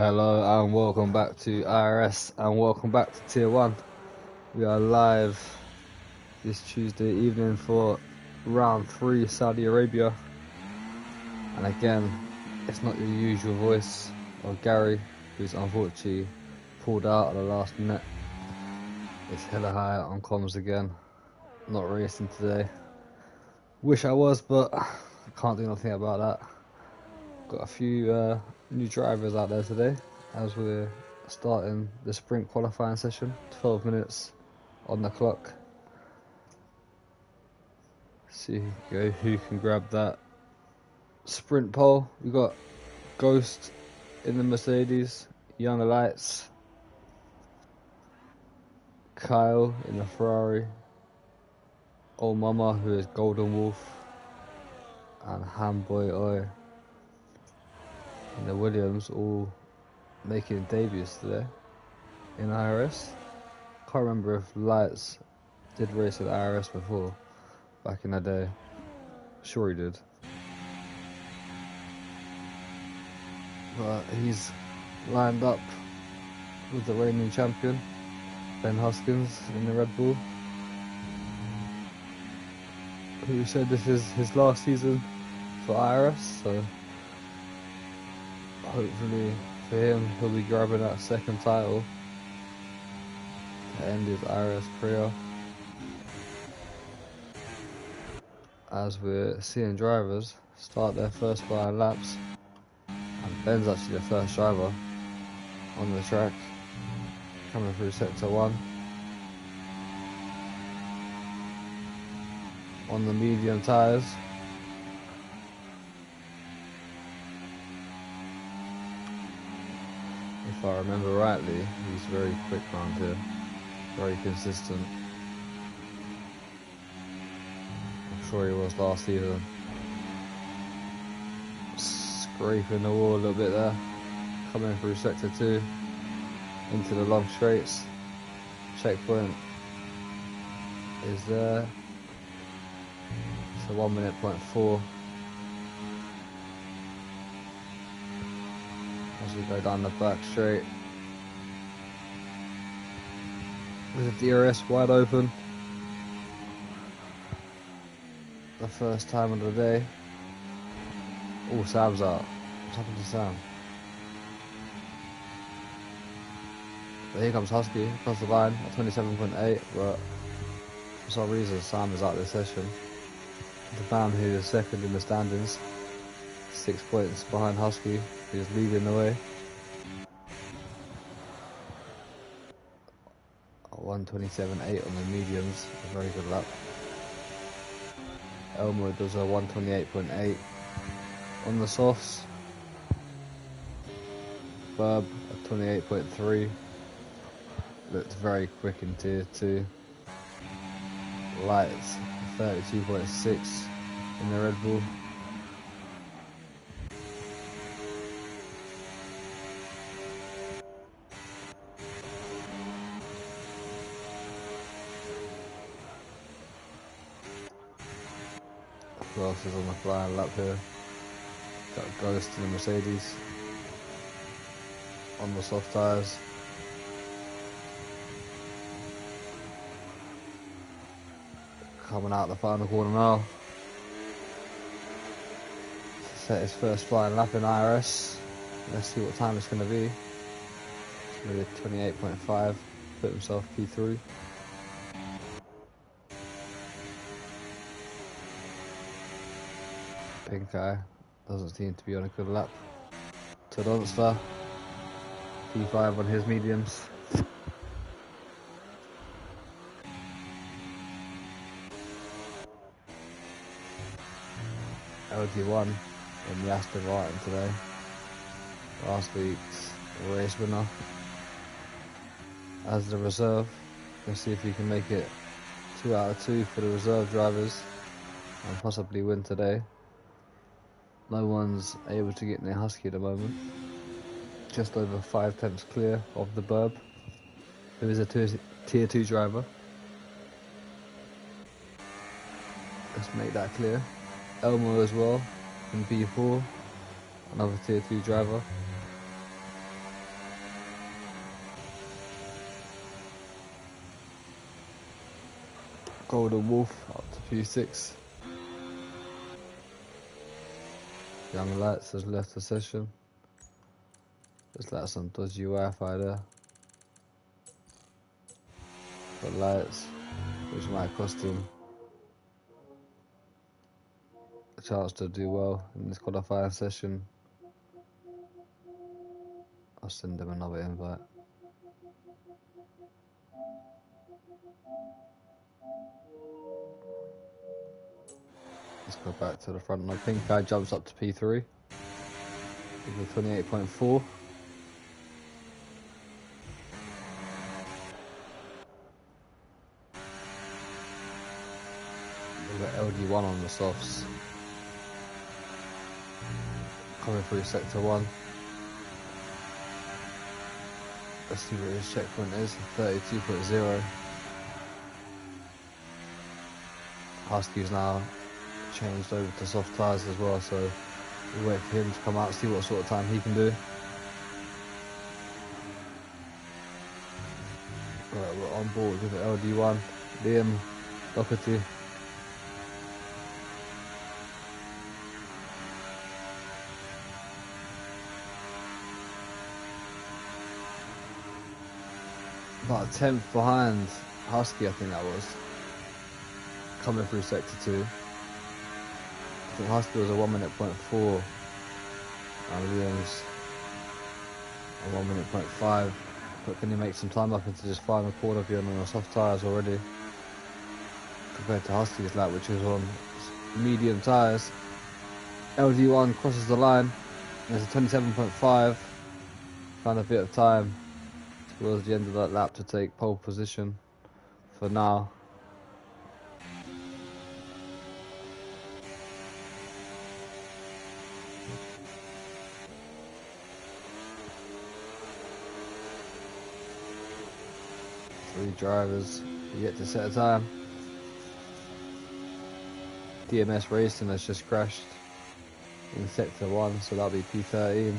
Hello and welcome back to IRS and welcome back to Tier 1. We are live this Tuesday evening for round 3 Saudi Arabia. And again, it's not your usual voice of Gary, who's unfortunately pulled out at the last minute. It's hella high on comms again. Not racing today. Wish I was, but I can't do nothing about that. Got a few new drivers out there today as we're starting the sprint qualifying session. 12 minutes on the clock. See who can grab that sprint pole. We got Ghost in the Mercedes, Younger Lights, Kyle in the Ferrari, Old Mama who is Golden Wolf, and Hamboy Oi in the Williams, all making debuts today in IRS. Can't remember if Lights did race at IRS before, back in the day. Sure he did. But he's lined up with the reigning champion, Ben Hoskins, in the Red Bull, who said this is his last season for IRS, so hopefully for him he'll be grabbing that second title to end his IRS career. As we're seeing drivers start their first 5 laps, and Ben's actually the first driver on the track, coming through sector 1 on the medium tyres. If I remember rightly, he's very quick around here, very consistent. I'm sure he was last season. Scraping the wall a little bit there, coming through sector 2 into the long straights. Checkpoint is there. It's a 1 minute point 4 as we go down the back straight with the DRS wide open. The first time of the day. Oh, Sam's out. What's happened to Sam? But here comes Husky across the line at 27.8, but for some reason Sam is out of the session. The man who is second in the standings, 6 points behind Husky, who is leading the way. 127.8 on the mediums, a very good lap. Elmo does a 128.8 on the softs. Burb at 28.3. Looked very quick in tier 2. Lights 32.6 in the Red Bull. Who else is on the flying lap here? Got Ghost in the Mercedes on the soft tyres. Coming out the final corner now. Set his first flying lap in IRS. Let's see what time it's going to be. It's going to be 28.5. Put himself P3. Pink eye doesn't seem to be on a good lap. Todonster P5 on his mediums. LG1 in the Aston Martin today. Last week's race winner. As the reserve, let's see if he can make it 2 out of 2 for the reserve drivers and possibly win today. No one's able to get near Husky at the moment. Just over 5 tenths clear of the Burb, who is a tier 2 driver. Let's make that clear. Elmo as well in P4, another tier 2 driver. Golden Wolf up to P6. Young Lights has left the session. Just like some dodgy Wi-Fi there. For Lights, which might cost him a chance to do well in this qualifying session. I'll send him another invite. Let's go back to the front. My pink guy jumps up to P3 with a 28.4. We've got LD1 on the softs. Coming through sector 1. Let's see what his checkpoint is. 32.0. Husky's now changed over to soft tyres as well, so we'll wait for him to come out, see what sort of time he can do. Right, we're on board with the LD1. Liam Doherty. About a 10th behind Husky, I think that was. Coming through sector 2. I think Husky was a 1 minute point 4. And Liam's a 1 minute point 5. But can he make some time up into this final quarter view on the soft tyres already? Compared to Husky's lap, which was on medium tyres. LD1 crosses the line. There's a 27.5. Found a bit of time towards the end of that lap to take pole position for now. Three drivers yet to set a time. DMS Racing has just crashed in sector 1, so that'll be P13.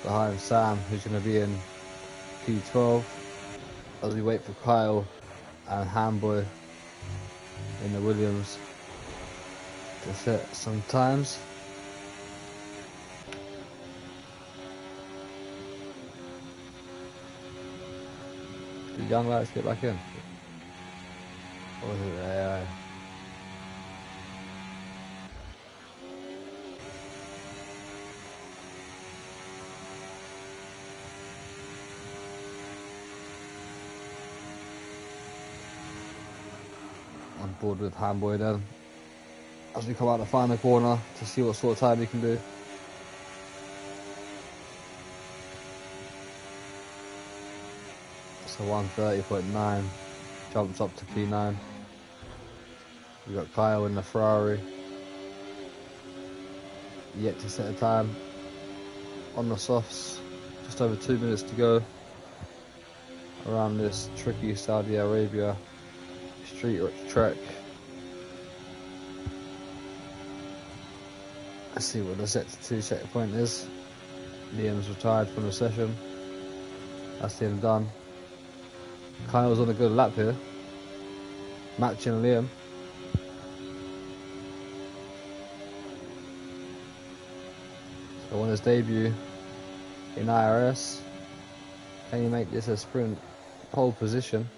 Behind Sam, who's going to be in P12, as we wait for Kyle and Handboy in the Williams to set some times. Did Young Lights get back in? Or was it the AI? On board with Handboy then, as we come out the final corner to see what sort of time he can do. So 1:30.9 jumps up to P9. We got Kyle in the Ferrari, yet to set a time. On the softs, just over 2 minutes to go around this tricky Saudi Arabia street track. Let's see what the sector 2 checkpoint is. Liam's retired from the session. That's him done. Kyle's on a good lap here, matching Liam. So on his debut in IRS, can he make this a sprint pole position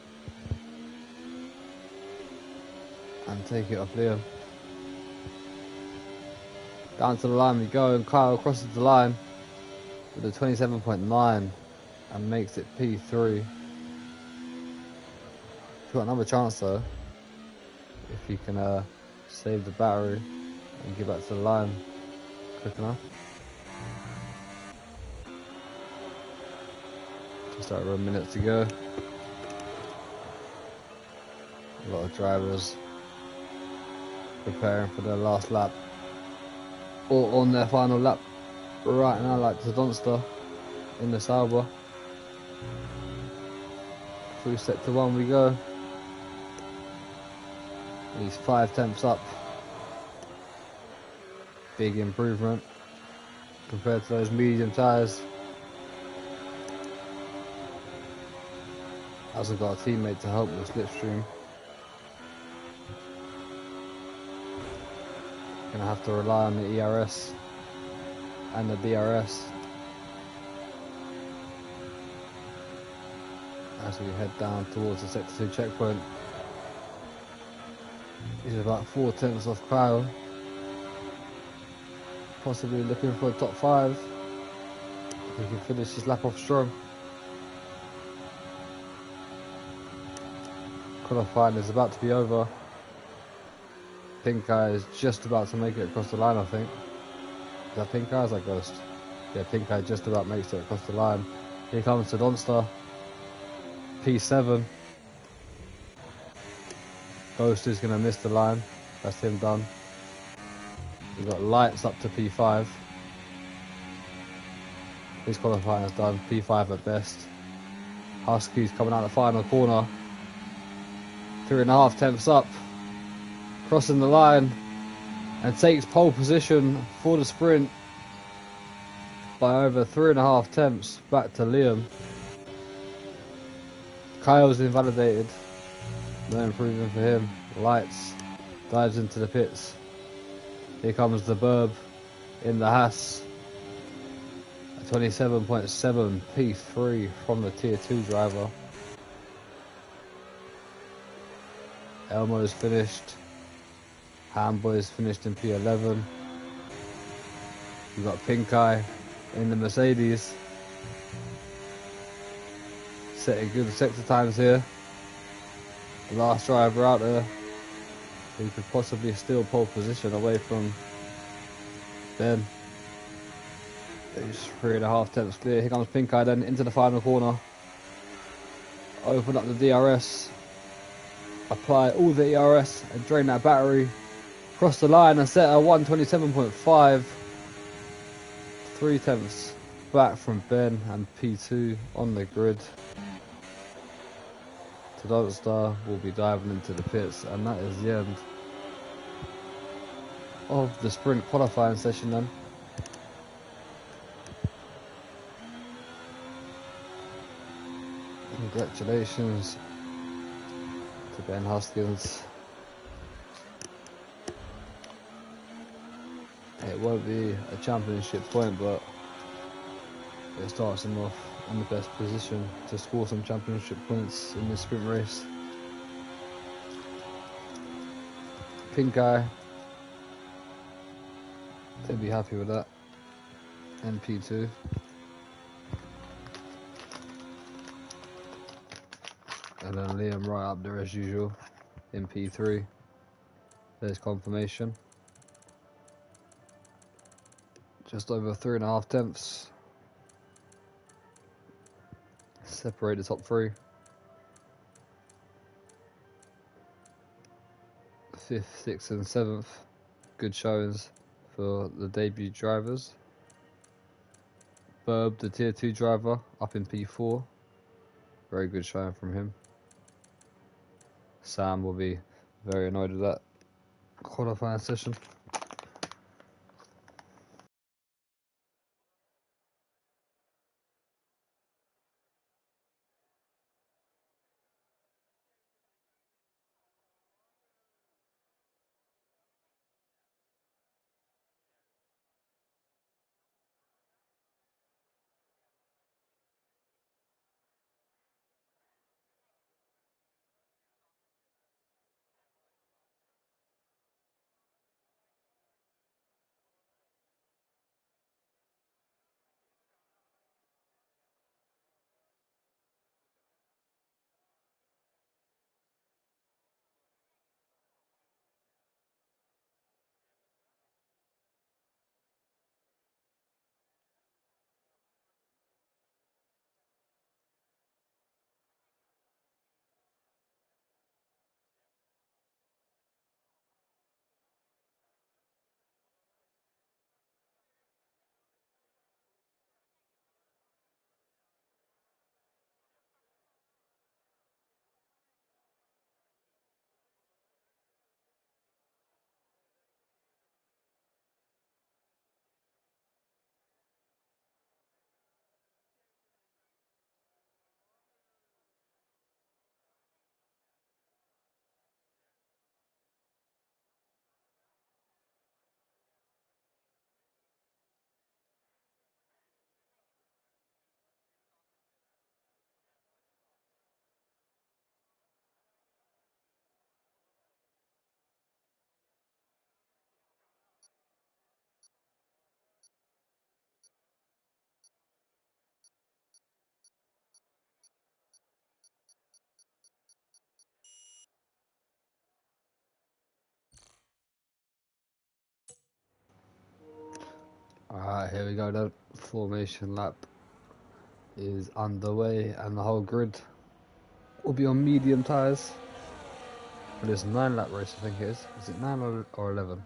and take it off Liam? Down to the line we go, and Kyle crosses the line with a 27.9 and makes it P3. He's got another chance though, if he can save the battery and get back to the line quick enough. Just over a minute to go. A lot of drivers preparing for their last lap or on their final lap right now, like the Donster in the Sauber. Through sector 1 we go. He's 5/10 up. Big improvement compared to those medium tyres. Hasn't got a teammate to help with slipstream. Gonna have to rely on the IRS and the DRS as we head down towards the Sector 2 checkpoint. He's about 4 tenths off Kyle, possibly looking for a top 5. He can finish his lap off strong. Qualifying is about to be over. Pink Eye is just about to make it across the line, I think. Is that Pink Eye or is that Ghost? Yeah, Pink Eye just about makes it across the line. Here comes the Donster. P7. Ghost is going to miss the line. That's him done. We've got Lights up to P5. His qualifying is done. P5 at best. Husky's coming out the final corner. 3.5 tenths up. Crossing the line. And takes pole position for the sprint. By over 3.5 tenths back to Liam. Kyle's invalidated. No improvement for him. Lights dives into the pits. Here comes the Burb in the Haas. 27.7 P3 from the Tier 2 driver. Elmo's finished. Handboy's finished in P11. We've got Pink Eye in the Mercedes. Setting good sector times here. The last driver out there who could possibly steal pole position away from Ben. He's 3.5 tenths clear. Here comes Pink Eye then into the final corner. Open up the DRS. Apply all the ERS and drain that battery. Cross the line and set a 127.5. 3 tenths back from Ben and P2 on the grid. Tadota will be diving into the pits, and that is the end of the sprint qualifying session then. Congratulations to Ben Hoskins. It won't be a championship point, but it starts him off in the best position to score some championship points in this sprint race. Pink Eye, they'll be happy with that. And P2. And then Liam right up there as usual in P3. There's confirmation. Just over 3.5 tenths. Separate the top 3. 5th, 6th and 7th. Good showings for the debut drivers. Burb, the tier 2 driver, up in P4. Very good showing from him. Sam will be very annoyed with that qualifying session. Alright, here we go. The formation lap is underway and the whole grid will be on medium tyres. But it's a 9-lap race, I think it is. Is it 9 or 11?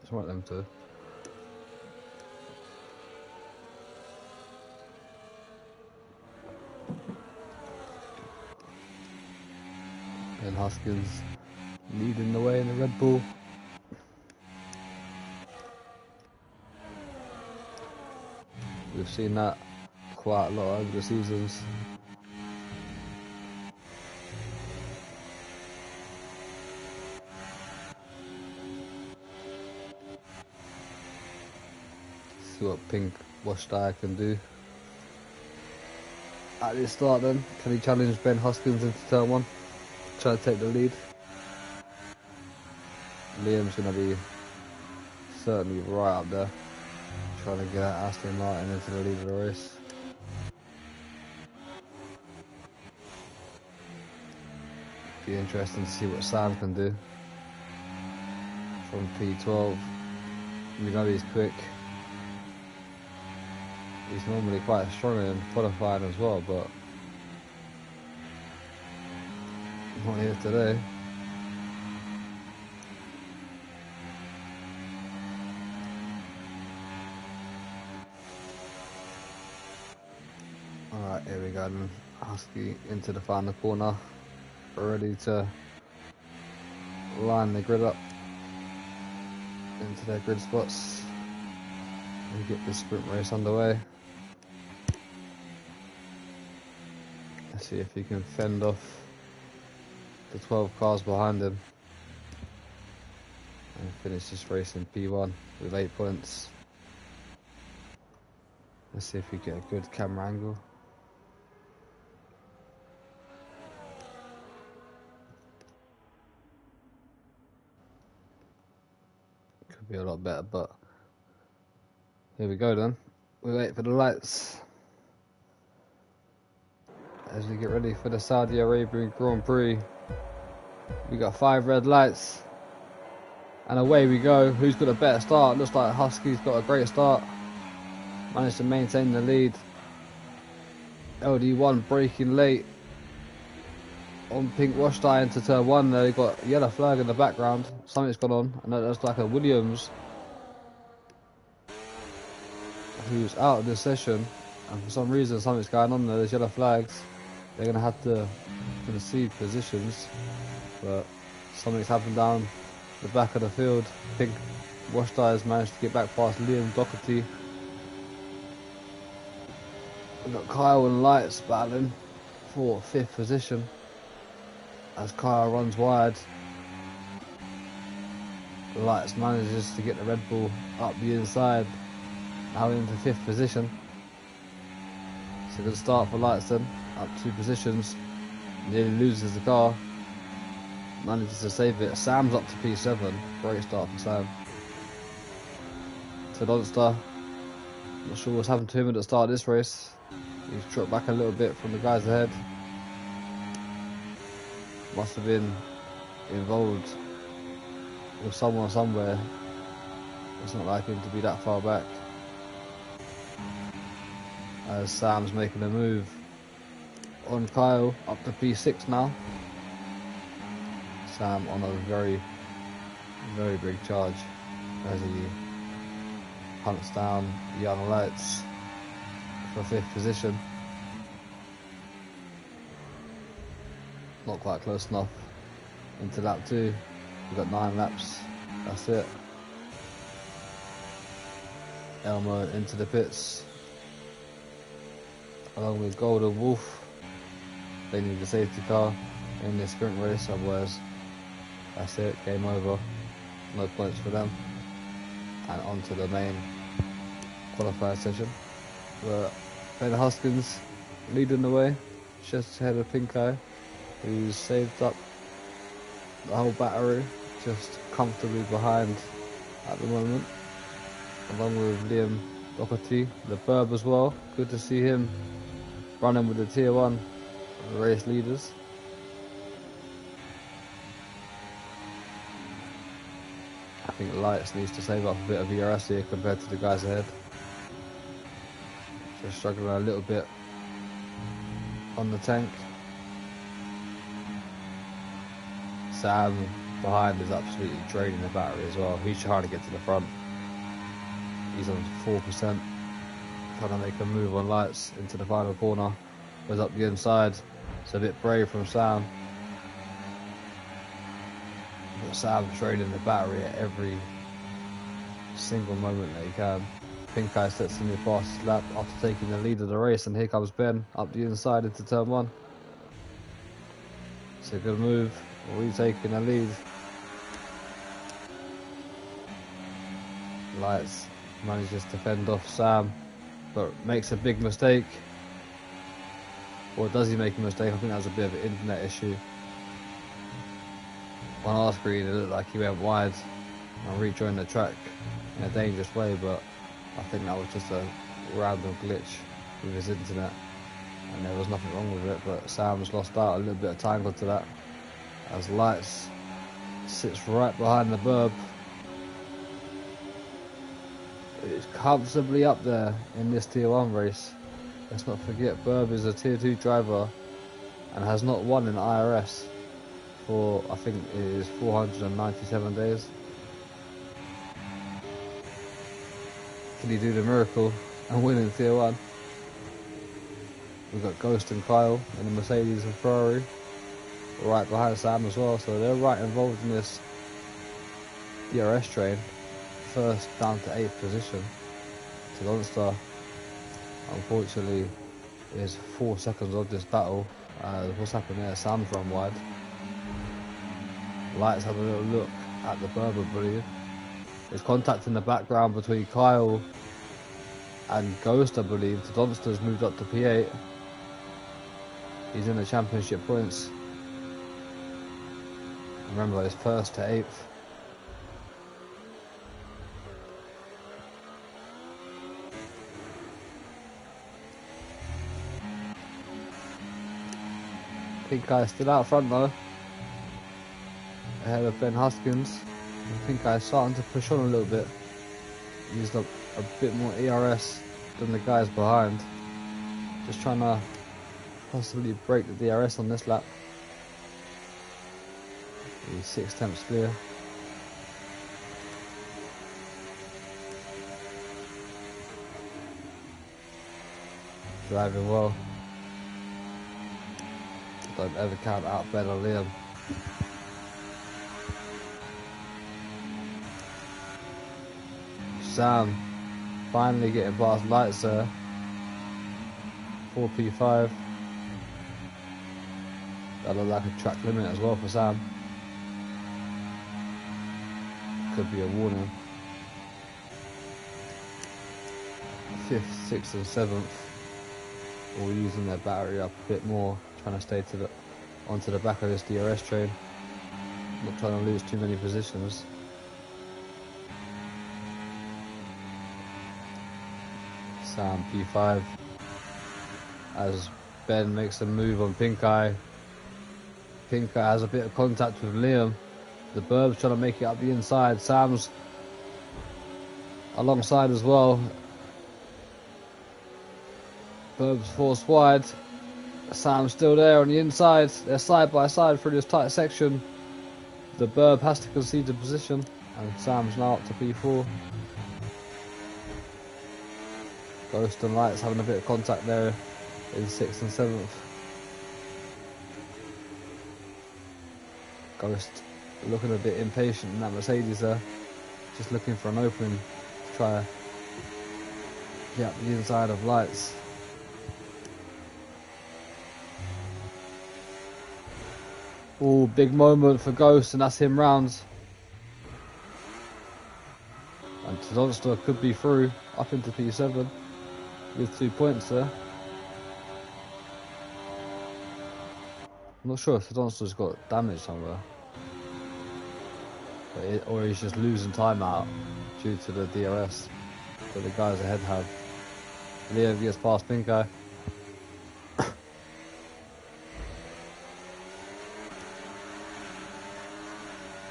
It's one of them two. And Hoskins leading the way in the Red Bull. We've seen that quite a lot over the seasons. See what Pink Wash Dye can do. At this start then, can he challenge Ben Hoskins into turn 1? Try to take the lead. Liam's going to be certainly right up there, trying to get Aston Martin into the lead of the race. Be interesting to see what Sam can do from P12. We know he's quick. He's normally quite strong in qualifying as well, but not here today. Alright, here we go then. Husky into the final corner, ready to line the grid up into their grid spots and get this sprint race underway. Let's see if he can fend off the 12 cars behind him and finish this race in P1 with 8 points. Let's see if we get a good camera angle. Could be a lot better, but here we go then. We wait for the lights as we get ready for the Saudi Arabian Grand Prix. We got 5 red lights and away we go. Who's got a better start? Looks like Husky's got a great start, managed to maintain the lead. LD1 braking late on Pink Wash Dye into turn 1. There, you've got a yellow flag in the background. Something's gone on, and that looks like a Williams who's out of this session, and for some reason something's going on there. There's yellow flags. They're going to have to concede positions, but something's happened down the back of the field. Pink Wash Dye has managed to get back past Liam Doherty. We've got Kyle and Lights battling for 5th position as Kyle runs wide. Lights manages to get the Red Bull up the inside, now into 5th position. It's a good start for Lights then, up 2 positions. Nearly loses the car, manages to save it. Sam's up to P7, great start for Sam. To Donster, not sure what's happened to him at the start of this race. He's dropped back a little bit from the guys ahead. Must have been involved with someone somewhere. It's not like him to be that far back. As Sam's making a move on Kyle, up to P6 now. Sam on a very, very big charge as he hunts down Young Lights for 5th position. Not quite close enough into lap 2. We've got 9 laps, that's it. Elmo into the pits along with Golden Wolf. They need a safety car in this sprint race, otherwise that's it, game over. No points for them. And on to the main qualifier session, where Ben Hoskins leading the way, just ahead of Pink Eye, who's saved up the whole battery, just comfortably behind at the moment, along with Liam Doherty, the Burb as well. Good to see him running with the Tier 1 race leaders. I think Lights needs to save up a bit of IRS here compared to the guys ahead. Just struggling a little bit on the tank. Sam behind is absolutely draining the battery as well. He's trying to get to the front. He's on 4%, trying to make a move on lights into the final corner. Goes up the inside. It's a bit brave from Sam. But Sam's draining the battery at every single moment that he can. Pink Eye sets in the fastest lap after taking the lead of the race, and here comes Ben up the inside into turn 1. It's a good move. Retaking the lead. Lights manages to fend off Sam, but makes a big mistake. Or does he make a mistake? I think that was a bit of an internet issue. On our screen it looked like he went wide and rejoined the track in a dangerous way, but I think that was just a random glitch with his internet and there was nothing wrong with it. But Sam's lost out a little bit of time onto that, as Lights sits right behind the Burb. It's comfortably up there in this tier 1 race. Let's not forget, Burb is a tier 2 driver and has not won in IRS for, I think it is 497 days. Can he do the miracle and win in tier 1? We've got Ghost and Kyle in the Mercedes and Ferrari right behind Sam as well, so they're right involved in this DRS train. First down to 8th position. So Lonstar, unfortunately, is 4 seconds of this battle. What's happened there? Sam's run wide. Lights have a little look at the Burb, I believe. There's contact in the background between Kyle and Ghost, I believe. The Donster's moved up to P8. He's in the championship points. Remember, it's 1st to 8th. Pink Eye still out front though, ahead of Ben Hoskins. Pink Eye starting to push on a little bit. Used up a bit more ERS than the guys behind. Just trying to possibly break the DRS on this lap. He's 6 tenths clear. Driving well. Don't ever count out Ben or Liam. Sam finally getting past Lights there. 4P5. That looks like a track limit as well for Sam. Could be a warning. 5th, 6th and 7th all using their battery up a bit more, trying to stay to onto the back of this DRS train. Not trying to lose too many positions. Sam P5 as Ben makes a move on Pink Eye. Pink Eye has a bit of contact with Liam. The Burb's trying to make it up the inside. Sam's alongside as well. Burb's forced wide. Sam's still there on the inside. They're side by side through this tight section. The Burb has to concede the position, and Sam's now up to P4. Ghost and Lights having a bit of contact there in 6th and 7th. Ghost looking a bit impatient in that Mercedes there. Just looking for an opening to try to get up the inside of Lights. Oh, big moment for Ghost, and that's him round. And Tadonster could be through up into P7 with 2 points there. I'm not sure if Tadonster's got damage somewhere, or he's just losing time out due to the DRS that the guys ahead have. Liam gets past Pink Eye.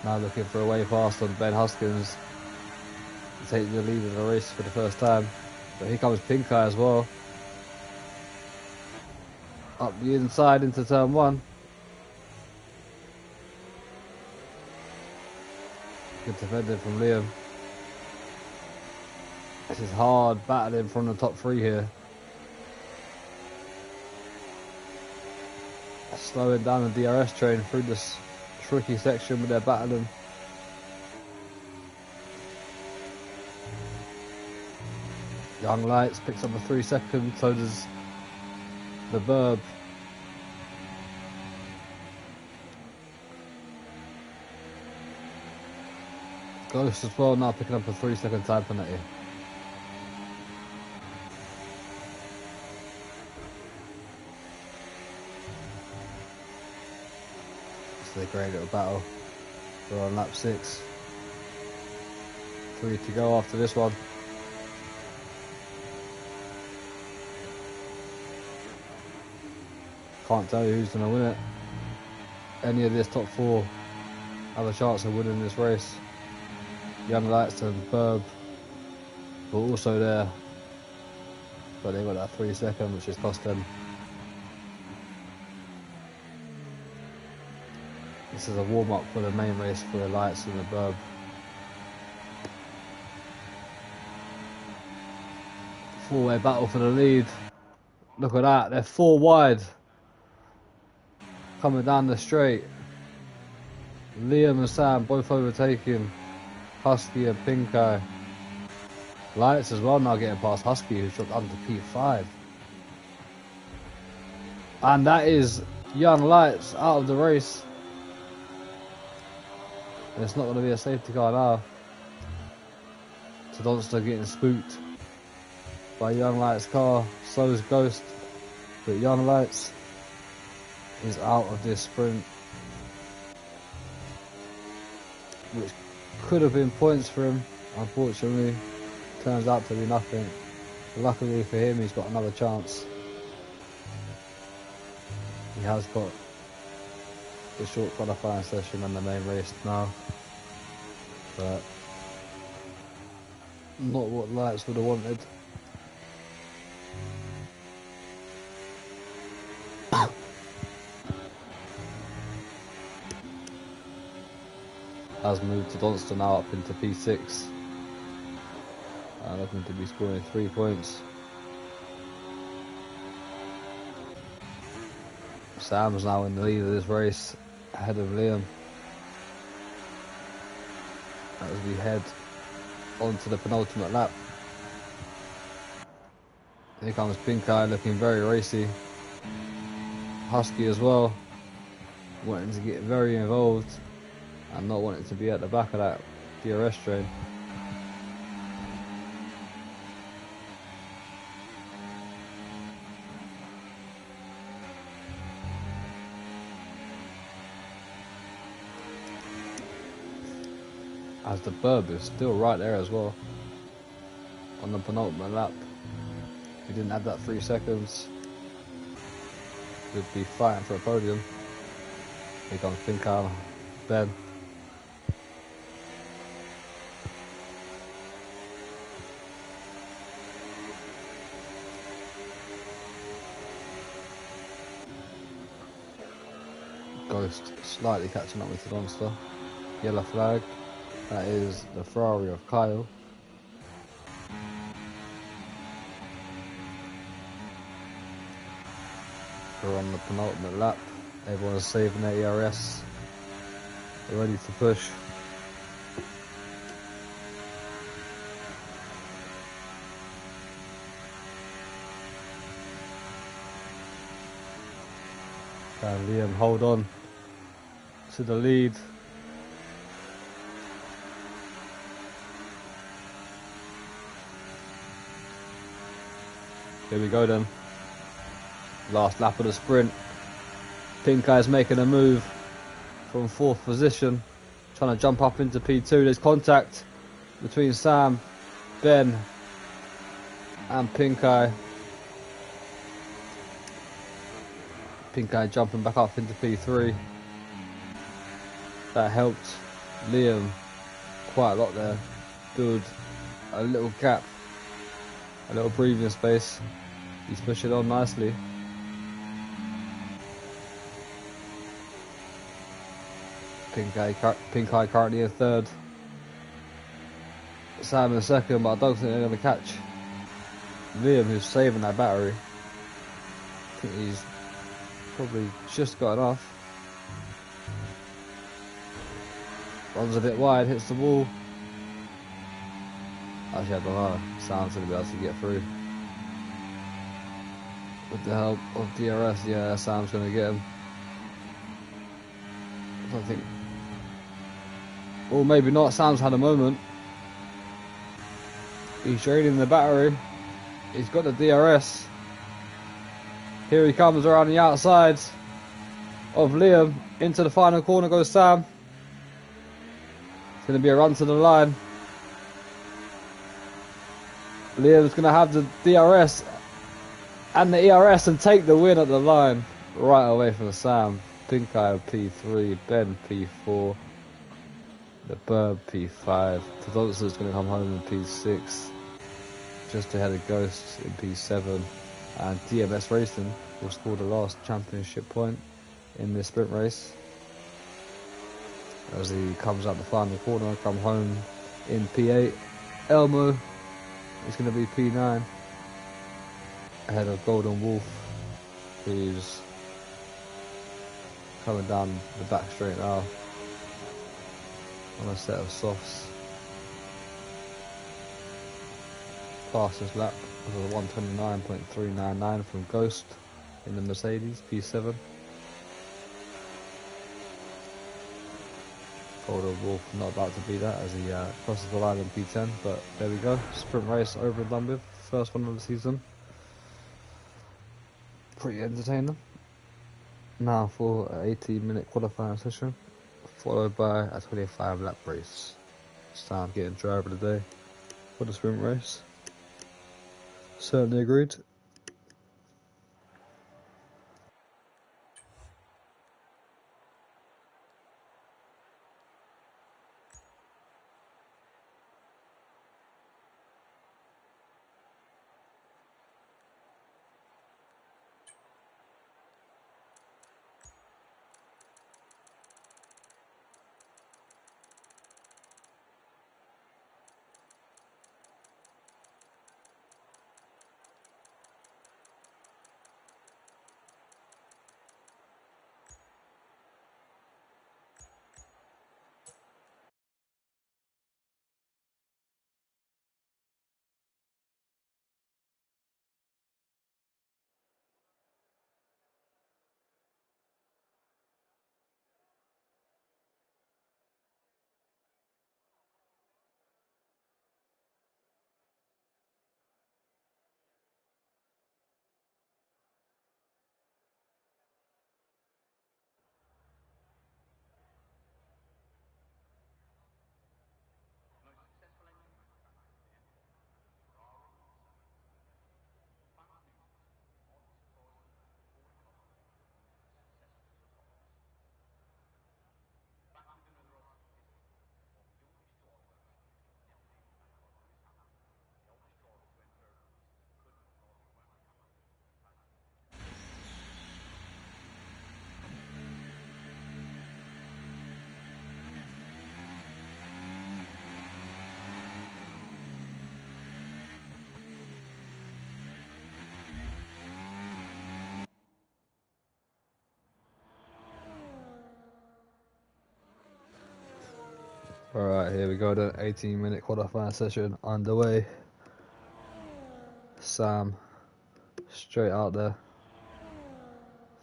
Now looking for a way past on Ben Hoskins to take the lead of the race for the first time. But here comes Pink Eye as well. Up the inside into turn one. Good defending from Liam. This is hard battling from the top three here. Slowing down the DRS train through this tricky section where they're battling. Young Lights picks up a 3 second, so does the Verb. Ghost as well now picking up a 3 second time penalty. It's a great little battle. We're on lap 6. 3 to go after this one. Can't tell you who's going to win it. Any of this top 4 have a chance of winning this race. Young Lights and Burb were also there, but they got that 3 second, which has cost them. This is a warm-up for the main race for the Lights and the Burb. Four-way battle for the lead. Look at that, they're 4 wide. Coming down the straight. Liam and Sam both overtaking Husky and Pink Eye. Lights as well now getting past Husky, who's dropped under P5. And that is Young Lights out of the race. And it's not going to be a safety car now. So Donster getting spooked by Young Lights' car. So is Ghost. But Young Lights is out of this sprint, which could have been points for him. Unfortunately, turns out to be nothing. Luckily for him, he's got another chance. He has got the short qualifying session and the main race now, but not what Lights would have wanted. Has moved to Donster now up into P6. Looking to be scoring 3 points. Sam's now in the lead of this race, ahead of Liam. As we head onto the penultimate lap. Here comes Pink Eye looking very racy. Husky as well, wanting to get very involved and not wanting to be at the back of that DRS train. As the Burb is still right there as well on the penultimate lap. If he didn't have that 3 seconds, we'd be fighting for a podium. Here comes Pink Eye, Ben. Ghost slightly catching up with the Monster. Yellow flag. That is the Ferrari of Kyle. We're on the penultimate lap. Everyone's saving their IRS. They're ready to push. And Liam hold on to the lead. Here we go then. Last lap of the sprint. Pink Eye's making a move from 4th position, trying to jump up into P2. There's contact between Sam, Ben and Pink Eye. Pink Eye jumping back up into P3. That helped Liam quite a lot there. Build a little gap, a little breathing space. He's pushing on nicely. Pink Eye currently in third. Sam in second, but I don't think they're going to catch Liam, who's saving that battery. I think he's probably just got enough. Runs a bit wide, hits the wall. Actually, I don't know. Sam's going to be able to get through. With the help of DRS, yeah, Sam's going to get him. I don't think. Or maybe not. Sam's had a moment. He's draining the battery. He's got the DRS. Here he comes around the outside of Liam. Into the final corner goes Sam. It's going to be a run to the line. Liam's going to have the DRS and the ERS and take the win at the line. Right away from Sam. Pink Eye P3, Ben P4, the Bird P5. Tadonsa's going to come home in P6. Just ahead of Ghost in P7. And DMS Racing will score the last championship point in this sprint race. As he comes out the final corner, come home in P8. Elmo is going to be P9. Ahead of Golden Wolf, who's coming down the back straight now on a set of softs. Fastest lap was a 129.399 from Ghost in the Mercedes P7. Golden Wolf not about to be that as he crosses the line in P10, but there we go. Sprint race over and done with. First one of the season. Pretty entertaining. Now for an 18-minute qualifying session, followed by a 25 lap race. Sam getting driver of the day for the sprint race. Certainly agreed. Alright, here we go, the 18-minute qualifying session underway. Sam straight out there.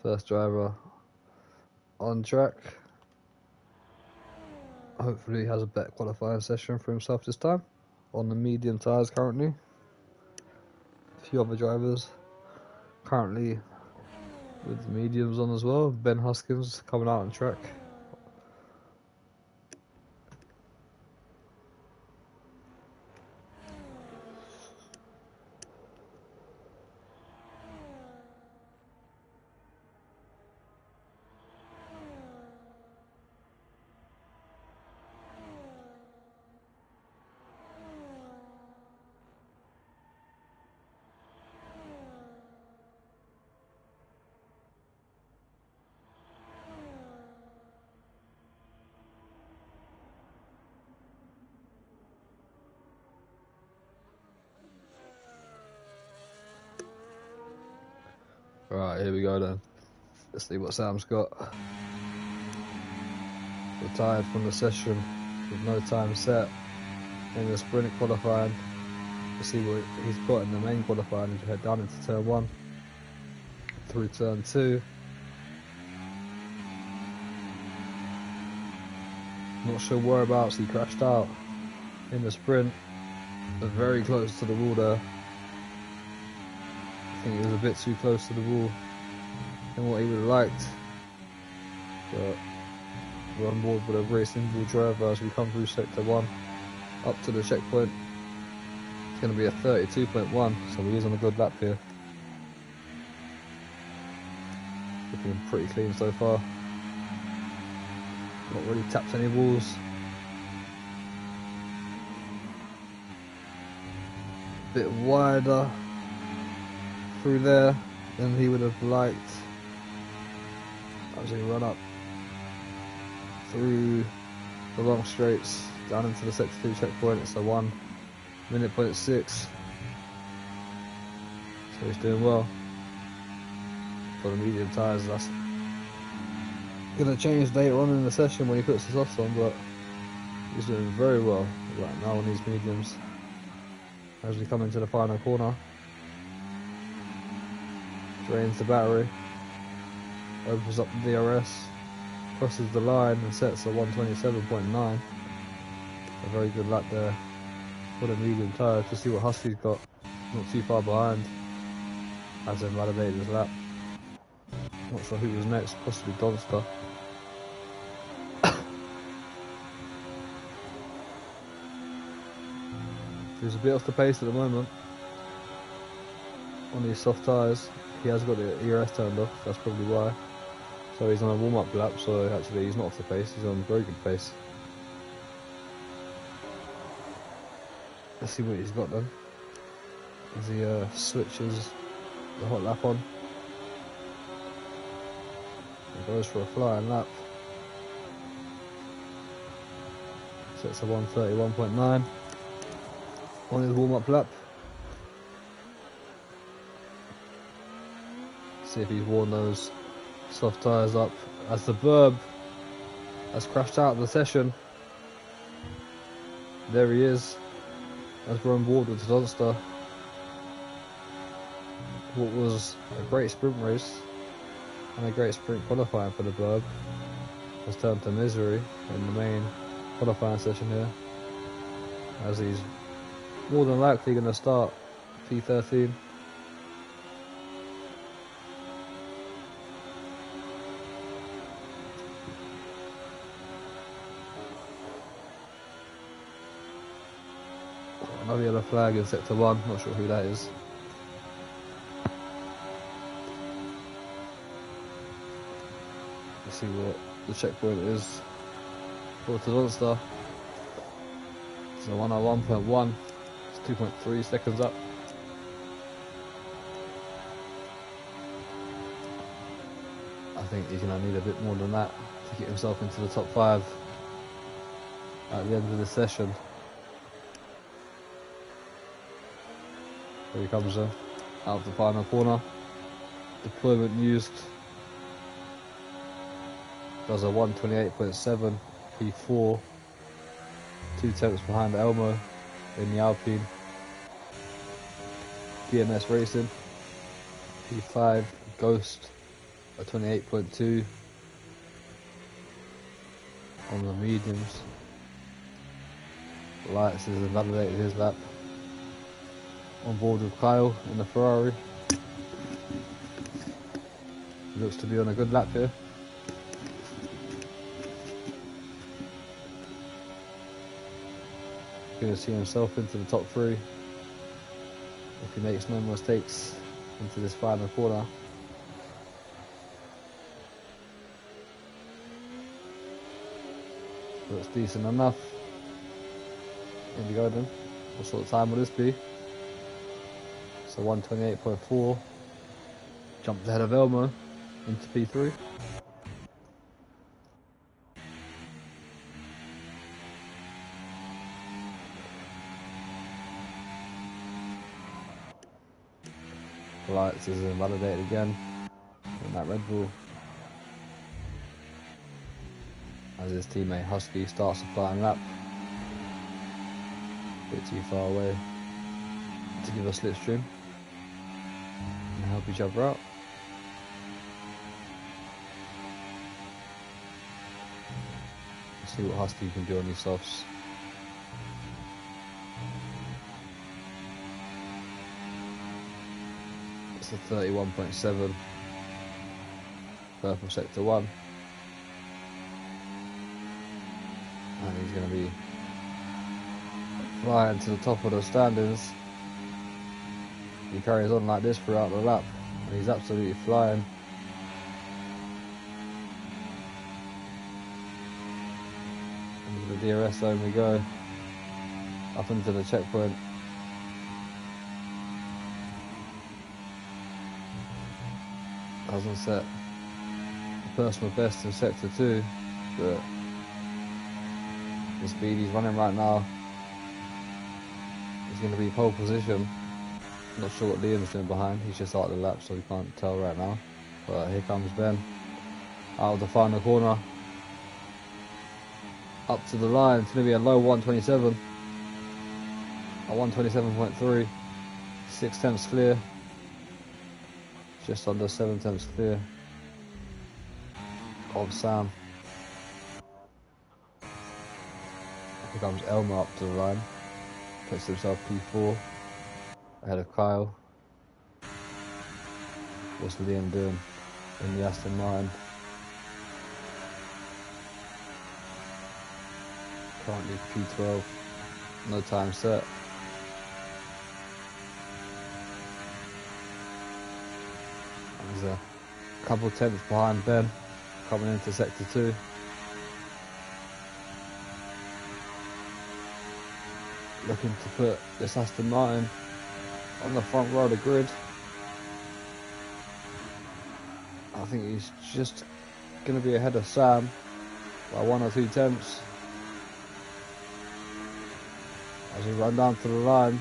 First driver on track. Hopefully he has a better qualifying session for himself this time. On the medium tyres currently. A few other drivers currently with the mediums on as well. Ben Huskins coming out on track. Right, here we go then. Let's see what Sam's got. Retired from the session with no time set in the sprint qualifying. Let's see what he's got in the main qualifying as you head down into turn 1 through turn 2. Not sure whereabouts he crashed out in the sprint, but very close to the wall there. I think he was a bit too close to the wall than what he would have liked, but we're on board with a racing ball driver as we come through sector 1 up to the checkpoint. It's going to be a 32.1, so he is on a good lap here. Looking pretty clean so far. Not really tapped any walls. Bit wider through there than he would have liked. As we run up through the long straights down into the sector 2 checkpoint. It's a 1 minute point 6. So he's doing well. For the medium tyres, that's gonna change later on in the session when he puts the softs on, but he's doing very well right now on these mediums. As we come into the final corner, drains the battery, opens up the DRS, crosses the line and sets a 127.9. A very good lap there for the medium tyre. To see what Husky's got, not too far behind, has invalidated his lap. Not sure who was next, possibly Donster. He's a bit off the pace at the moment on these soft tyres. He has got the IRS turned off, that's probably why. So he's on a warm-up lap, so actually he's not off the pace, he's on very good pace. Let's see what he's got then, as he switches the hot lap on and goes for a flying lap. Sets a 131.9 on his warm-up lap. See if he's worn those soft tyres up, as the Burb has crashed out of the session. There he is, as we're on board with the Donster. What was a great sprint race and a great sprint qualifying for the Burb has turned to misery in the main qualifying session here, as he's more than likely going to start P13. Another yellow flag in sector 1, not sure who that is. Let's see what the checkpoint is for the Donster. So 101.1, it's 2.3 seconds up. I think he's going to need a bit more than that to get himself into the top 5 at the end of the session. Here he comes out of the final corner. Deployment used. Does a 128.7 P4. 2 tenths behind Elmo in the Alpine. BMS Racing. P5 Ghost. A 28.2 on the mediums. Lights has invalidated his lap. On board with Kyle in the Ferrari. He looks to be on a good lap here. Going to see himself into the top 3 if he makes no mistakes into this final corner. Looks decent enough. Here we go then. What sort of time will this be? So 128.4, jumped ahead of Elmo into P3. Lights is invalidated again. in that Red Bull. As his teammate Husky starts a flying lap. A bit too far away to give a slipstream and help each other out. Let's see what Husky can do on these softs. It's a 31.7 purple sector 1. And he's going to be flying to the top of the standings. He carries on like this throughout the lap, and he's absolutely flying. Into the DRS zone we go, up into the checkpoint. Hasn't set the personal best in sector 2, but the speed he's running right now is going to be pole position. Not sure what Liam's doing behind, he's just out of the lap so we can't tell right now. But here comes Ben, out of the final corner, up to the line. It's going to be a low 127, a 127.3, 6 tenths clear, just under 7 tenths clear of Sam. Here comes Elmer up to the line, puts himself P4 ahead of Kyle. What's Liam doing in the Aston Martin? Currently P12, no time set. There's a couple tenths behind Ben coming into sector 2. Looking to put this Aston Martin on the front row of the grid. I think he's just going to be ahead of Sam by 1 or 2 tenths. As we run down to the line,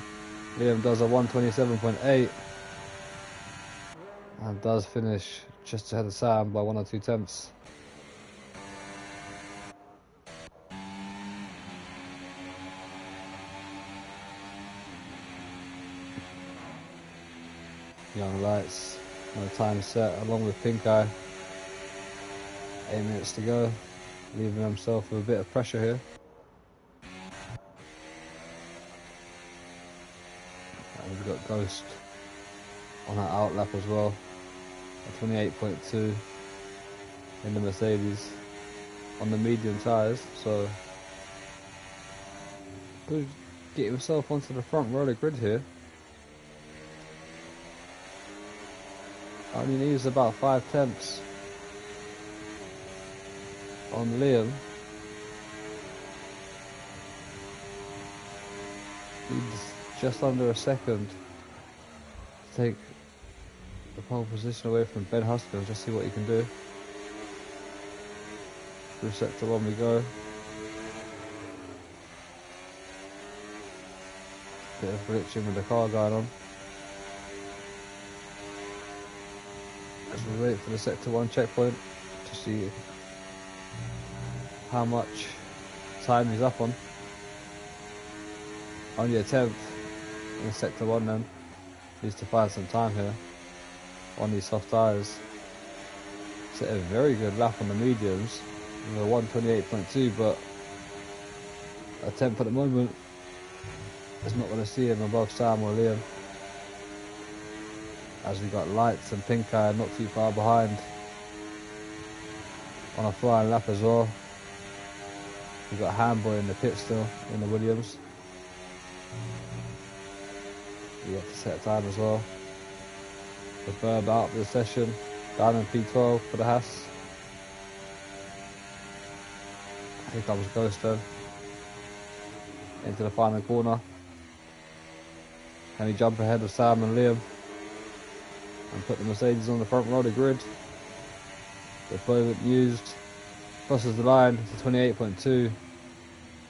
Liam does a 127.8 and does finish just ahead of Sam by 1 or 2 tenths. Young Lights, no time set, along with Pink Eye. 8 minutes to go, leaving himself with a bit of pressure here. And we've got Ghost on that out lap as well, a 28.2 in the Mercedes on the medium tyres, so could get himself onto the front row of the grid here. Only needs about 5 tenths on Liam. Needs just under a second to take the pole position away from Ben Huskell. Just see what he can do. Through sector 1 we go. Bit of glitching with the car going on. As we wait for the sector 1 checkpoint to see how much time he's up on. Only a tenth in sector 1 then. Needs to find some time here on these soft tyres. Set a very good lap on the mediums with a 128.2, but a tenth at the moment is not going to see him above Sam or Liam. As we got Lights and Pink Eye not too far behind on a flying lap as well. We've got Handboy in the pit still in the Williams. We have to set time as well. The Burb out of the session, down in P12 for the Haas. Here comes Ghost then into the final corner. Can he jump ahead of Sam and Liam and put the Mercedes on the front row of the grid? The pivot used, crosses the line to 28.2,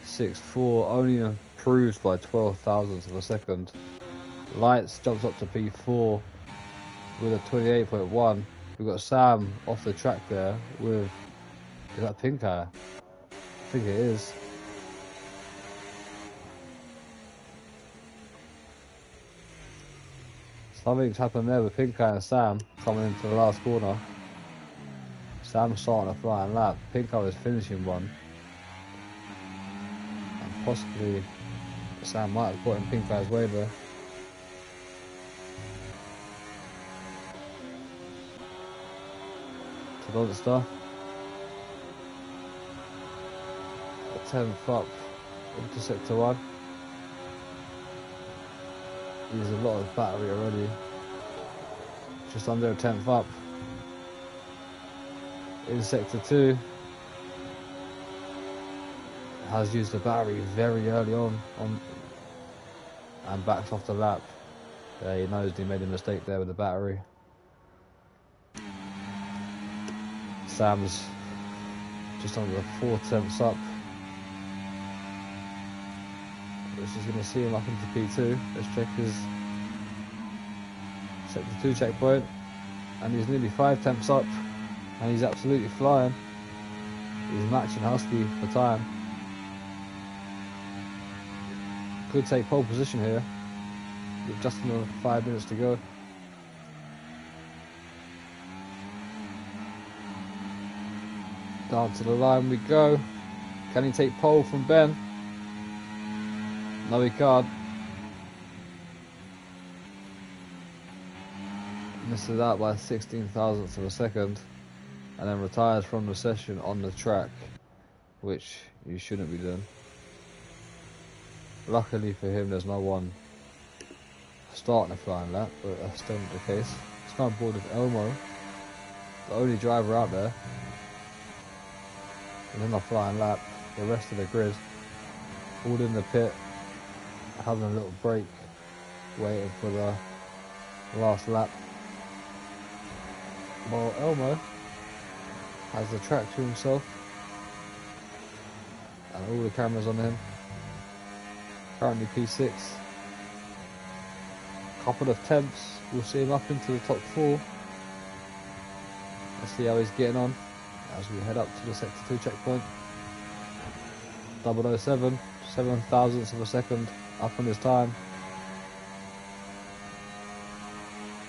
6.4, only improves by 12 thousandths of a second. Lights jumps up to P4 with a 28.1, We've got Sam off the track there with, is that Pink Eye? I think it is. Something's happened there with Pink Eye and Sam coming into the last corner. Sam's starting a flying lap. Pink Eye was finishing one. And possibly Sam might have put in Pink Eye's way there. To Monster. A 10th up into sector 1. He's a lot of battery already. Just under a 10th up. In sector 2. Has used the battery very early on and backs off the lap. Yeah, he knows he made a mistake there with the battery. Sam's just under 4/10 up. Which is going to see him up into P2. Let's check his sector 2 checkpoint. And he's nearly 5/10 up. And he's absolutely flying. He's matching Husky for time. Could take pole position here with just another 5 minutes to go. Down to the line we go. Can he take pole from Ben? No, he can't. Misses out by 16 thousandths of a second and then retires from the session on the track, which you shouldn't be doing. Luckily for him, there's no one starting a flying lap, but that's still not the case. It's now board with Elmo, the only driver out there. And in a flying lap, the rest of the grid, all in the pit, having a little break, waiting for the last lap. While Elmo has the track to himself, and all the cameras on him. Currently P6. Couple of temps, we'll see him up into the top 4. Let's see how he's getting on as we head up to the sector 2 checkpoint. 007, 7 thousandths of a second up on his time.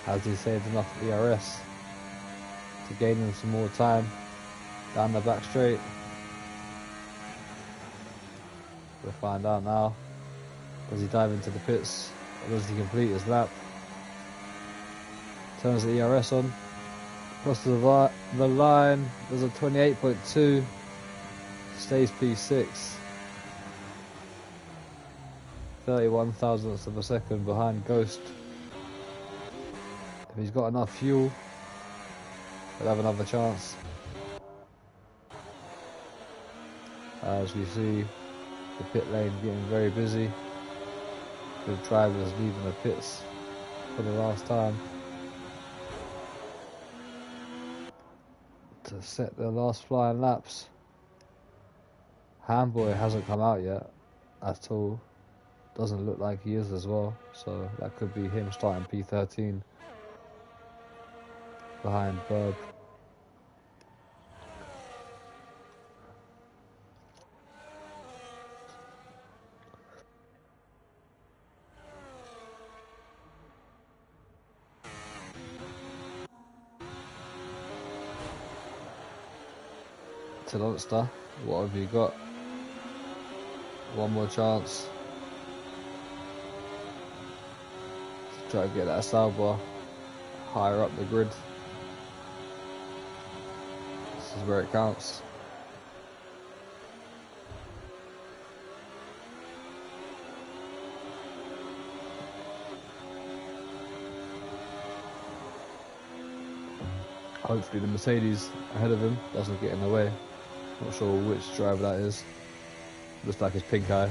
Has he saved enough IRS to gain him some more time down the back straight? We'll find out now. Does he dive into the pits, or does he complete his lap? Turns the ERS on, crosses the line, does a 28.2, stays P6. 31 thousandths of a second behind Ghost. If he's got enough fuel, he'll have another chance. As we see the pit lane getting very busy, the drivers leaving the pits for the last time to set their last flying laps. Handboy hasn't come out yet at all. Doesn't look like he is as well, so that could be him starting P13 behind Burb. Monster, what have you got? One more chance to try to get that Sauber higher up the grid. This is where it counts. Hopefully the Mercedes ahead of him doesn't get in the way. Not sure which driver that is. Looks like it's Pink Eye.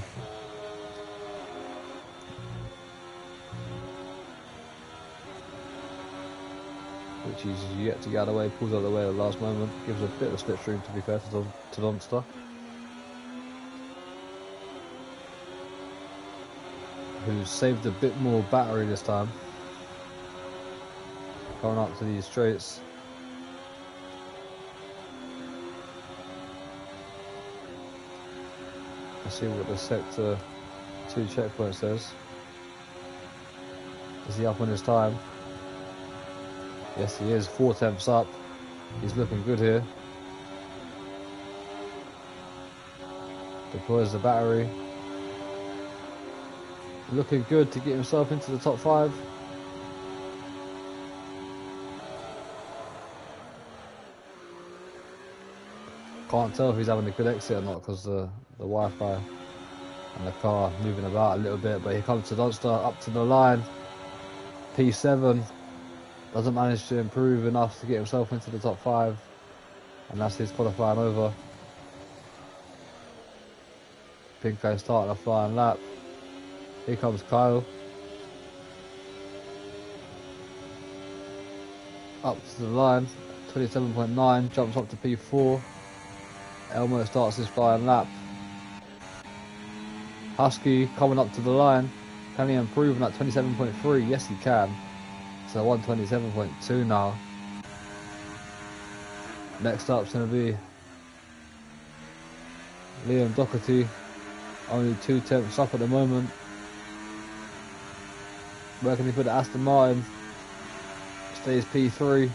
Which he's yet to get out of the way, pulls out of the way at the last moment. Gives a bit of a slipstream, to be fair, to Donster. Who's saved a bit more battery this time. Going up to these straights. Let's see what the sector 2 checkpoint says. Is he up on his time? Yes, he is. 4 tenths up. He's looking good here. Deploys the battery. Looking good to get himself into the top 5. Can't tell if he's having a good exit or not because the Wi-Fi and the car moving about a little bit. But here comes to Dunster up to the line. P7 doesn't manage to improve enough to get himself into the top 5, and that's his qualifying over. Pinko starting a flying lap. Here comes Kyle. Up to the line, 27.9, jumps up to P4. Elmo starts his flying lap. Husky coming up to the line. Can he improve on that 27.3? Yes, he can. So 127.2 now. Next up's going to be Liam Doherty. Only 2 tenths up at the moment. Where can he put the Aston Martin? Stays P3.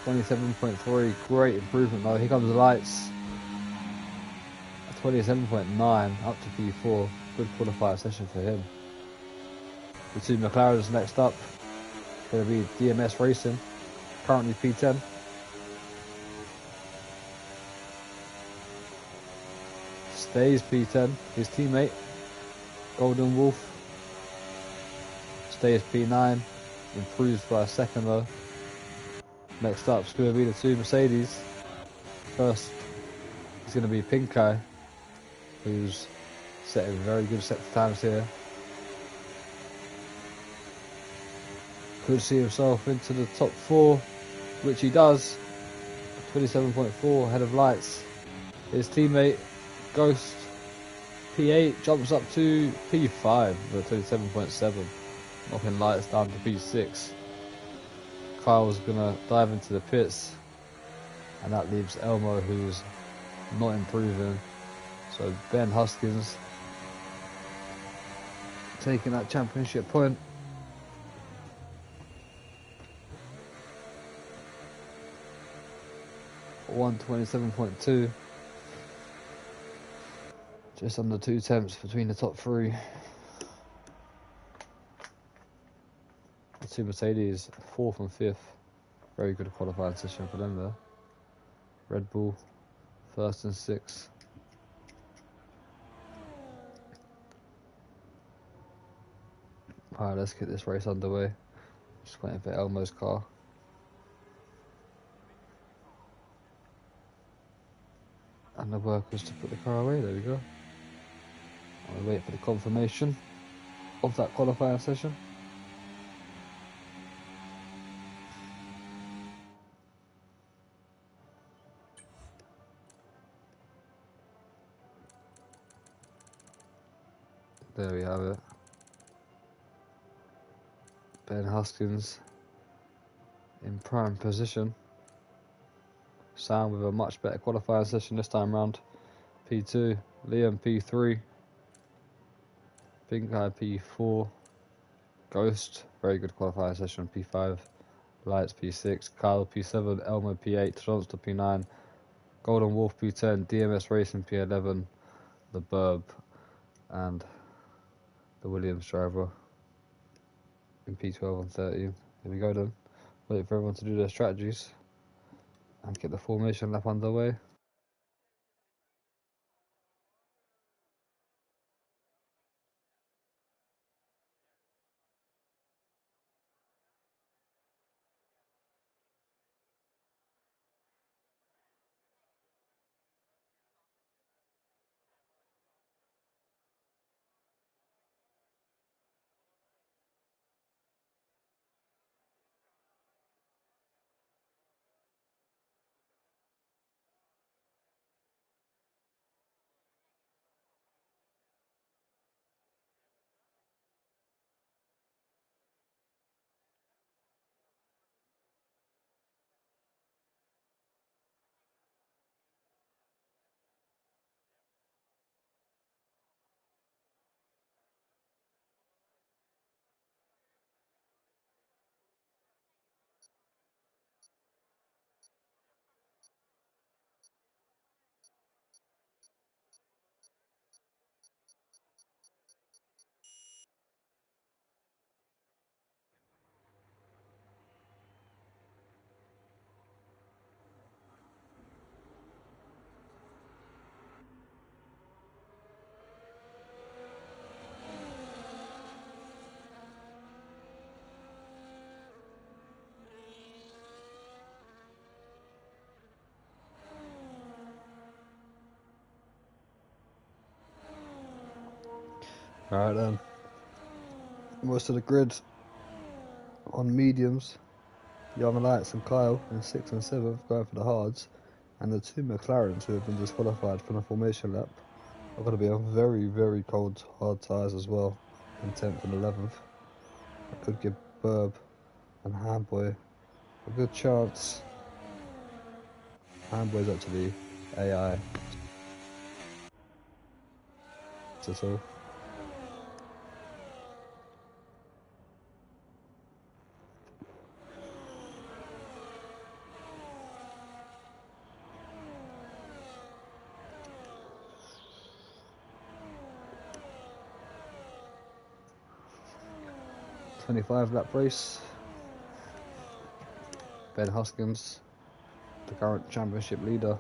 27.3. Great improvement though. Here comes the lights. 27.9 up to P4. Good qualifier session for him. The 2 McLarens next up. Going to be DMS Racing. Currently P10. Stays P10. His teammate Golden Wolf stays P9. Improves by a second though. Next up is going to be the 2 Mercedes. First is going to be Pinkai, who's setting very good set times here. Could see himself into the top 4, which he does. 27.4 ahead of lights. His teammate Ghost P8 jumps up to P5 with 27.7, knocking lights down to P6. Kyle's gonna dive into the pits, and that leaves Elmo, who's not improving. So Ben Huskins taking that championship point. .127.2, just under 2 tenths between the top 3. The 2 Mercedes, 4th and 5th. Very good qualifying session for them there. Red Bull, 1st and 6th. Alright, let's get this race underway. Just waiting for Elmo's car. And the workers to put the car away. There we go. I'll wait for the confirmation of that qualifying session. There we have it. Ben Huskins in prime position. Sam with a much better qualifying session this time round. P2, Liam P3, Pink Guy P4, Ghost, very good qualifying session P5, Lights P6, Kyle P7, Elmo P8, Tronster P9, Golden Wolf P10, DMS Racing P11, the Burb and the Williams driver in P12 and 13. Here we go then. Wait for everyone to do their strategies and get the formation lap underway. Alright then. Most of the grid on mediums. Young Lights and Kyle in 6th and 7th going for the hards, and the 2 McLarens who have been disqualified from the formation lap are going to be on very, very cold hard tyres as well in 10th and 11th. That could give Burb and Handboy a good chance. Handboy's up to the AI at all. .25 lap race. Ben Hoskins, the current championship leader,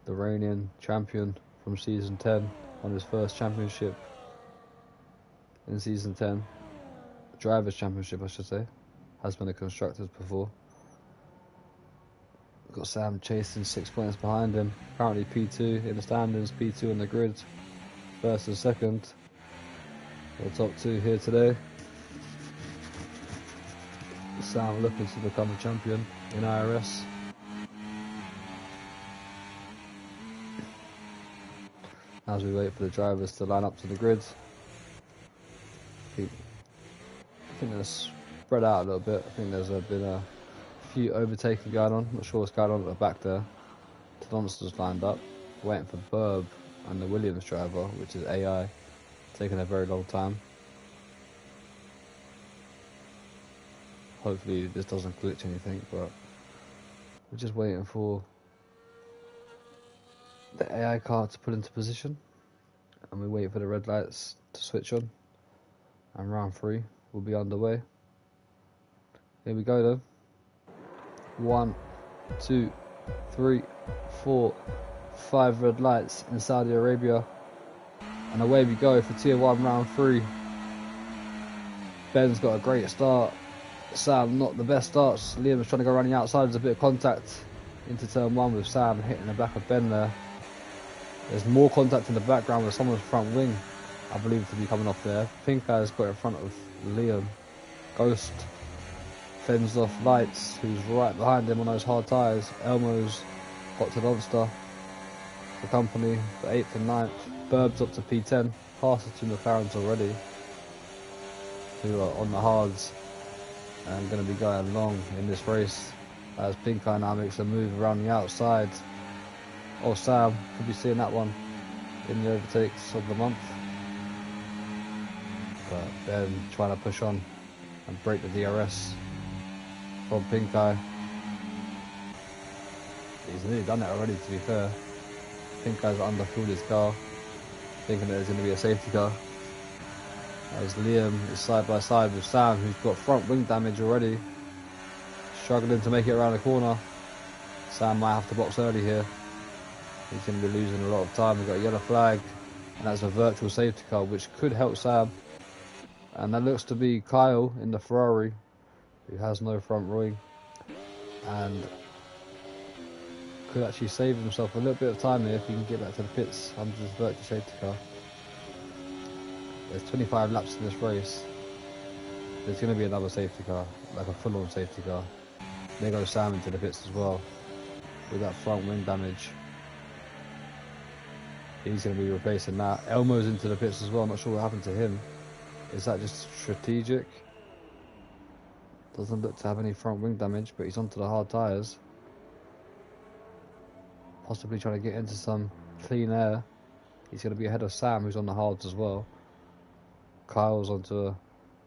the reigning champion from season 10, on his first championship in season 10, drivers championship I should say, has been a constructors before. Got Sam chasing 6 points behind him, currently P2 in the standings, P2 on the grid, first and second, the top 2 here today. Sam looking to become a champion in IRS. As we wait for the drivers to line up to the grid. I think they're spread out a little bit. I think there's been a few overtaking going on. Not sure what's going on at the back there. The Donsters lined up, waiting for Burb and the Williams driver, which is AI, taking a very long time. Hopefully this doesn't glitch anything, but we're just waiting for the AI car to put into position, and we wait for the red lights to switch on, and round 3 will be underway. Here we go then. 1, 2, 3, 4, 5 red lights in Saudi Arabia, and away we go for tier 1 round 3. Ben's got a great start. Sam not the best starts. Liam's trying to go around the outside. There's a bit of contact into turn 1 with Sam hitting the back of Ben there. There's more contact in the background with someone's front wing, I believe, to be coming off there. Pink Eye's got in front of Liam. Ghost fends off Lights, who's right behind him on those hard tyres. Elmo's got to Monster for company for 8th and 9th. Burb's up to P10, past the 2 McLarens already, who are on the hards and going to be going long in this race, as Pink Eye now makes a move around the outside. Oh, Sam, could be seeing that one in the overtakes of the month. But Ben trying to push on and break the DRS from Pink Eye. He's nearly done it already, to be fair. Pink Eye's underfueled his car, thinking that there's going to be a safety car. As Liam is side by side with Sam, who's got front wing damage already, struggling to make it around the corner. Sam might have to box early here. He's going to be losing a lot of time. We've got a yellow flag, and that's a virtual safety car, which could help Sam. And that looks to be Kyle in the Ferrari, who has no front wing, and could actually save himself a little bit of time here if he can get back to the pits under this virtual safety car. There's 25 laps in this race. There's going to be another safety car, like a full-on safety car. There goes Sam into the pits as well, with that front wing damage. He's going to be replacing that. Elmo's into the pits as well. I'm not sure what happened to him. Is that just strategic? Doesn't look to have any front wing damage, but he's onto the hard tyres. Possibly trying to get into some clean air. He's going to be ahead of Sam, who's on the hards as well. Kyle's onto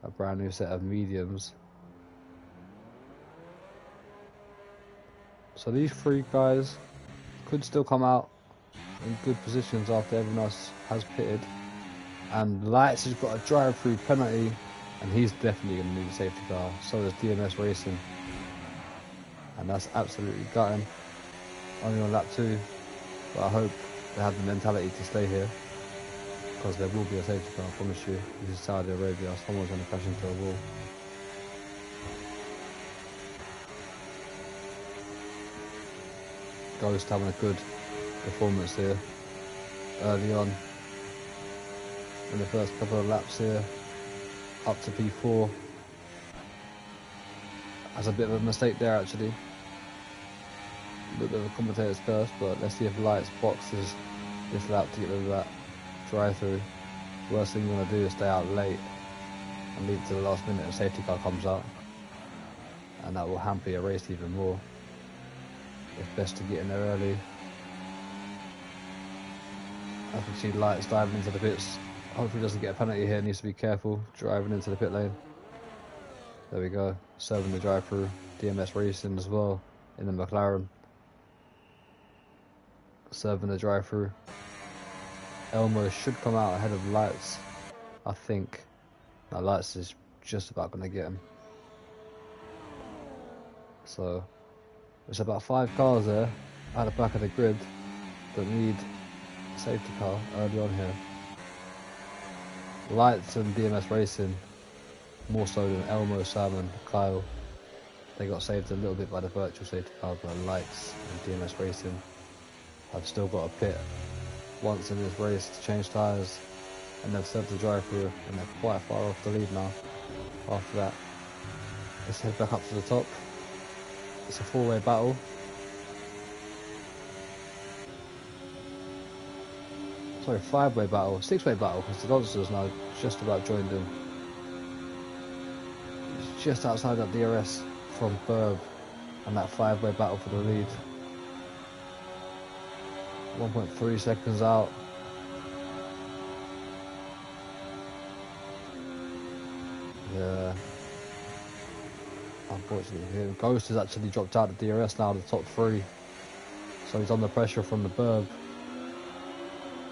a brand new set of mediums. So these 3 guys could still come out in good positions after everyone else has pitted. And Lights has got a drive-through penalty, and he's definitely going to need a safety car. So does DMS Racing, and that's absolutely gutting. Only on lap 2, but I hope they have the mentality to stay here, because there will be a safety car, I promise you. This is Saudi Arabia. Someone's going to crash into a wall. Ghost having a good performance here early on. in the first couple of laps here, up to P4. Has a bit of a mistake there actually. A little bit of a commentator's curse, but let's see if Lights boxes this lap to get rid of that drive-through. Worst thing you want to do is stay out late and leave to the last minute a safety car comes out, and that will hamper your race even more. It's best to get in there early. As we see Lights diving into the pits. Hopefully he doesn't get a penalty here, needs to be careful driving into the pit lane. There we go, serving the drive-through. DMS Racing as well in the McLaren. Serving the drive-through. Elmo should come out ahead of Lights, I think. Now Lights is just about going to get him. So there's about 5 cars there at the back of the grid that need a safety car early on here. Lights and DMS Racing, more so than Elmo, Sam and Kyle, they got saved a little bit by the virtual safety car, but Lights and DMS Racing have still got a pit once in this race to change tyres, and they've served the drive-through, and they're quite far off the lead now after that. Let's head back up to the top. It's a 4-way battle. Sorry, 5-way battle, 6-way battle, because the Donster's now just about joined in. It's just outside that DRS from Burb, and that 5-way battle for the lead. 1.3 seconds out. Yeah. Unfortunately, Ghost has actually dropped out of DRS now, the top 3. So he's under pressure from the Burb.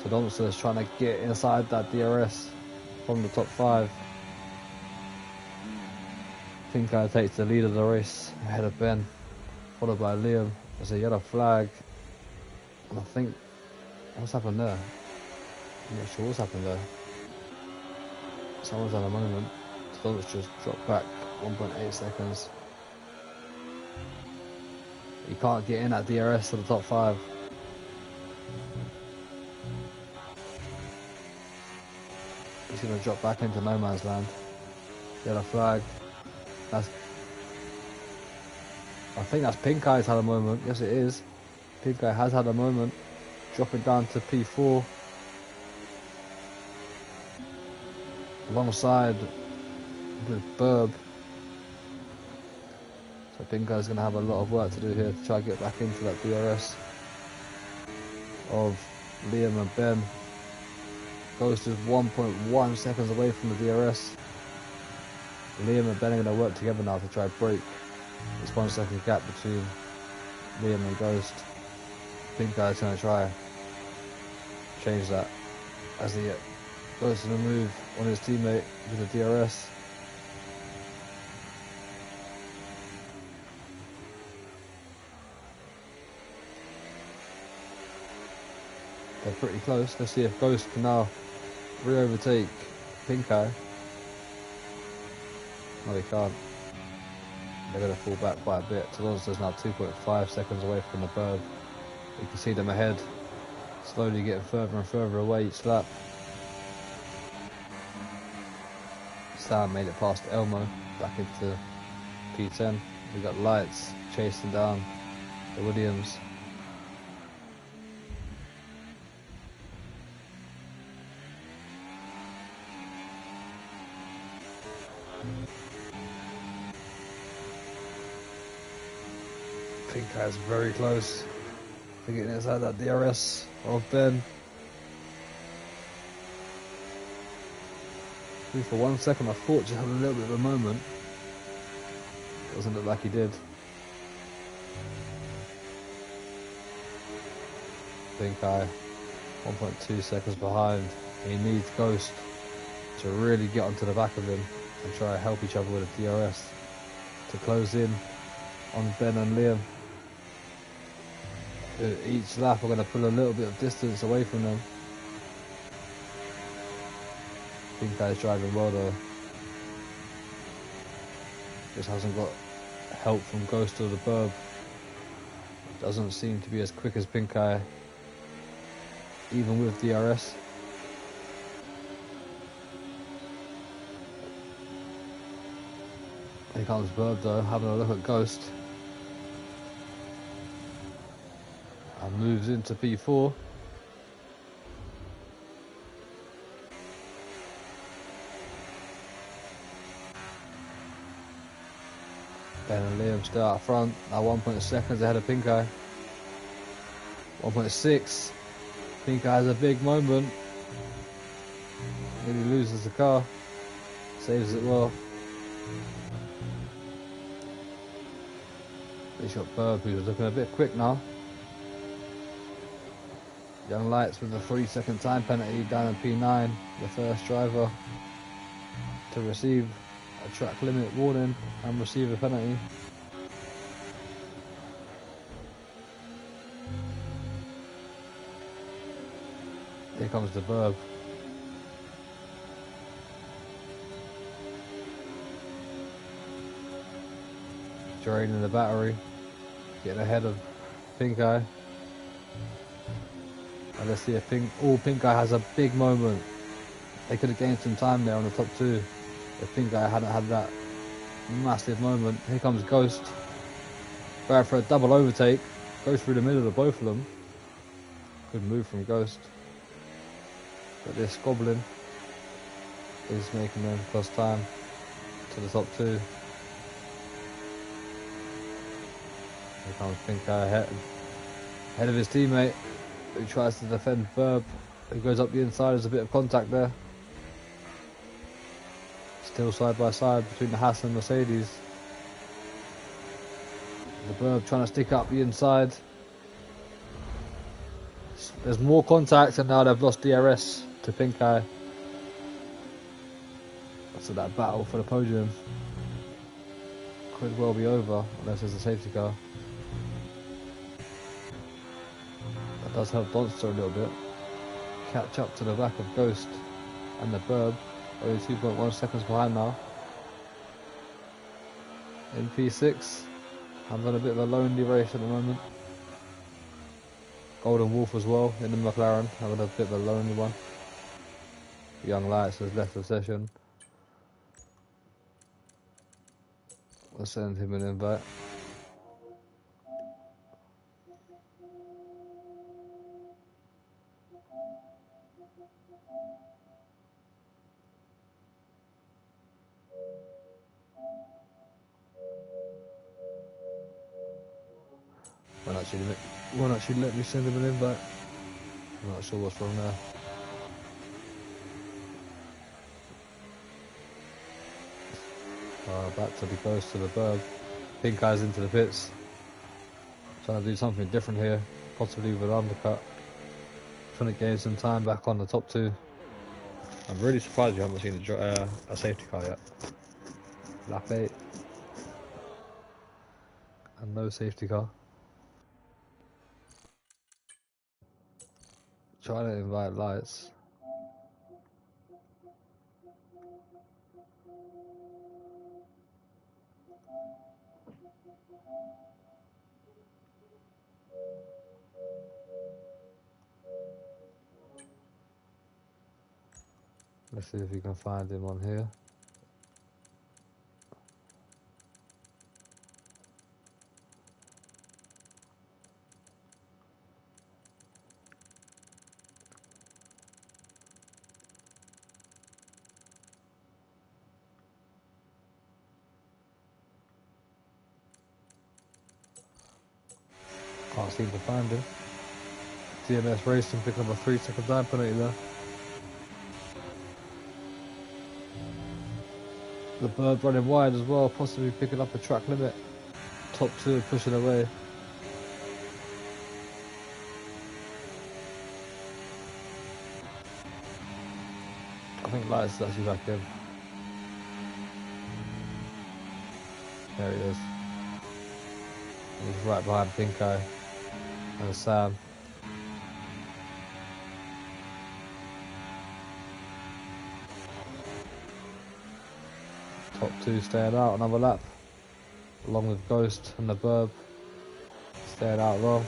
Todonster is trying to get inside that DRS from the top 5. Pink Eye takes the lead of the race ahead of Ben, followed by Liam. There's a yellow flag. And I think, what's happened there? I'm not sure what's happened there. Someone's had a moment. Todonster just dropped back 1.8 seconds. He can't get in at DRS to the top 5. He's going to drop back into no man's land. Yellow flag. I think that's Pink Eye's had a moment. Yes, it is. Pink Eye has had a moment. Dropping down to P4. Alongside with Burb. So Pink Eye's going to have a lot of work to do here to try to get back into that DRS of Liam and Ben. Ghost is 1.1 seconds away from the DRS. Liam and Ben are going to work together now to try to break this 1 second gap between Liam and Ghost. Pink Eye's going to try change that as he goes to the move on his teammate with the DRS. They're pretty close. Let's see if Ghost can now re-overtake Pink Eye. No, he can't. They're going to fall back quite a bit. Todonster's now 2.5 seconds away from the Burb. You can see them ahead, slowly getting further and further away each lap. Sam made it past Elmo, back into P10. We got Lights chasing down the Williams. Pink Eye's very close to getting inside that DRS of Ben. For 1 second I thought just had a little bit of a moment. Doesn't look like he did. Pink Eye 1.2 seconds behind. He needs Ghost to really get onto the back of him and try to help each other with a DRS to close in on Ben and Liam. Each lap we're going to pull a little bit of distance away from them. Pink Eye's driving well though. Just hasn't got help from Ghost or the Burb. Doesn't seem to be as quick as Pink Eye, even with DRS. Here comes Bird though, having a look at Ghost. And moves into P4. Ben and Liam still out front, now 1.6 seconds ahead of Pink Eye. 1.6. Pink Eye has a big moment. Nearly loses the car. Saves it well. He's got Burb, who's looking a bit quick now. Young Lights with a 3-second time penalty down in P9. The first driver to receive a track limit warning and receive a penalty. Here comes the Burb. Draining the battery, getting ahead of Pink Eye. And let's see if Pink Eye has a big moment. They could have gained some time there on the top two if Pink Eye hadn't had that massive moment. Here comes Ghost. Going for a double overtake. Goes through the middle of both of them. Good move from Ghost. But this Goblin is making them plus time to the top two. Here comes Pink Eye ahead of his teammate, who tries to defend Burb, who goes up the inside. There's a bit of contact there. Still side by side between the Haas and Mercedes. The Burb trying to stick up the inside. There's more contact, and now they've lost DRS to Pink Eye. So that battle for the podium could well be over unless there's a safety car. That does help Donster a little bit. Catch up to the back of Ghost and the Burb. Only 2.1 seconds behind now. In P6, having a bit of a lonely race at the moment. Golden Wolf as well in the McLaren, having a bit of a lonely one. Young Lights has left the session. We'll send him an invite. Won't actually let me send him an invite. I'm not sure what's wrong there. Back to the Ghost to the Burb. Pink Eye's into the pits. Trying to do something different here. Possibly with an undercut. Trying to gain some time back on the top two. I'm really surprised you haven't seen a safety car yet. Lap 8. And no safety car. Trying to invite Lights. Let's see if you can find him on here. Can't seem to find him. DMS Racing picking up a 3-second time penalty there. The Burb running wide as well, possibly picking up a track limit. Top two pushing away. I think Lights is actually back in. There he is. He's right behind Pink Eye and Sam. Top two staying out another lap, along with Ghost and the Burb staying out well.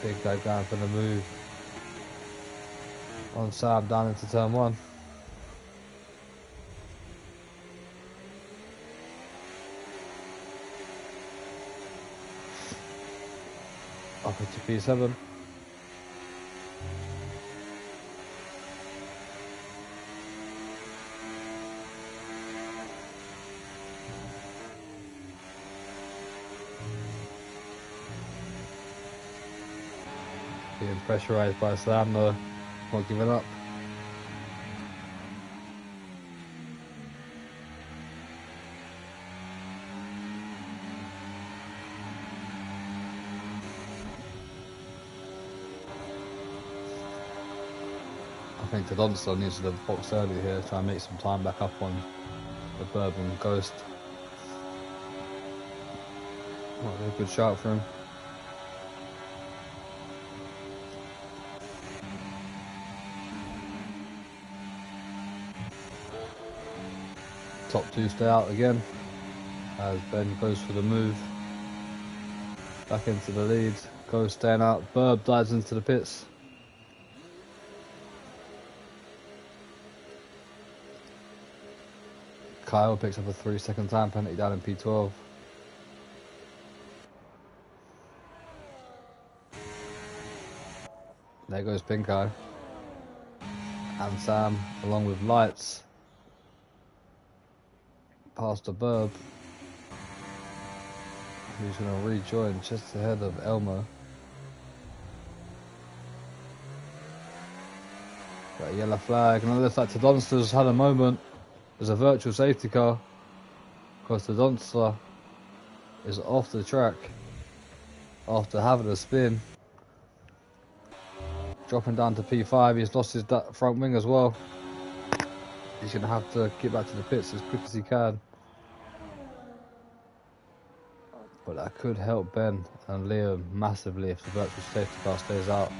Big guy down for the move on Sam down into turn 1. Up into P7. Being pressurised by Sam though, not giving up. I think Tadonsa needs to box early here, try and make some time back up on the Bourbon Ghost. Might be a good shot for him. Top two stay out again as Ben goes for the move. Back into the lead. Ghost staying out. Burb dives into the pits. Kyle picks up a 3-second time penalty down in P12. There goes Pink Eye. And Sam, along with Lights, past the Burb, who's going to rejoin just ahead of Elmo. Got a yellow flag, and it looks like Tadonsta's had a moment. There's a virtual safety car, because Tadonsta is off the track after having a spin. Dropping down to P5, he's lost his front wing as well. He's going to have to get back to the pits as quick as he can. But that could help Ben and Liam massively if the virtual safety car stays out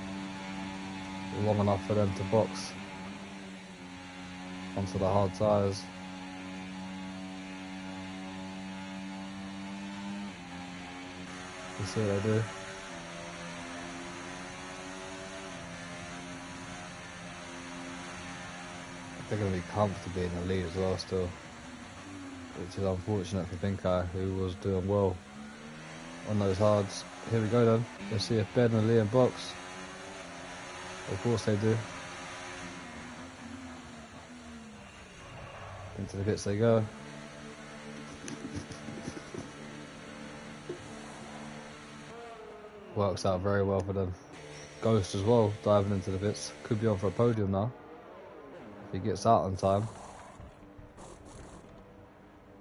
long enough for them to box onto the hard tyres. We'll see what they do. They're going to be comfortably in the lead as well still, which is unfortunate for Pink Eye, who was doing well on those hards. Here we go then. Let's see if Ben and Liam box. Of course they do. Into the pits they go. Works out very well for them. Ghost as well, diving into the pits. Could be on for a podium now if he gets out on time.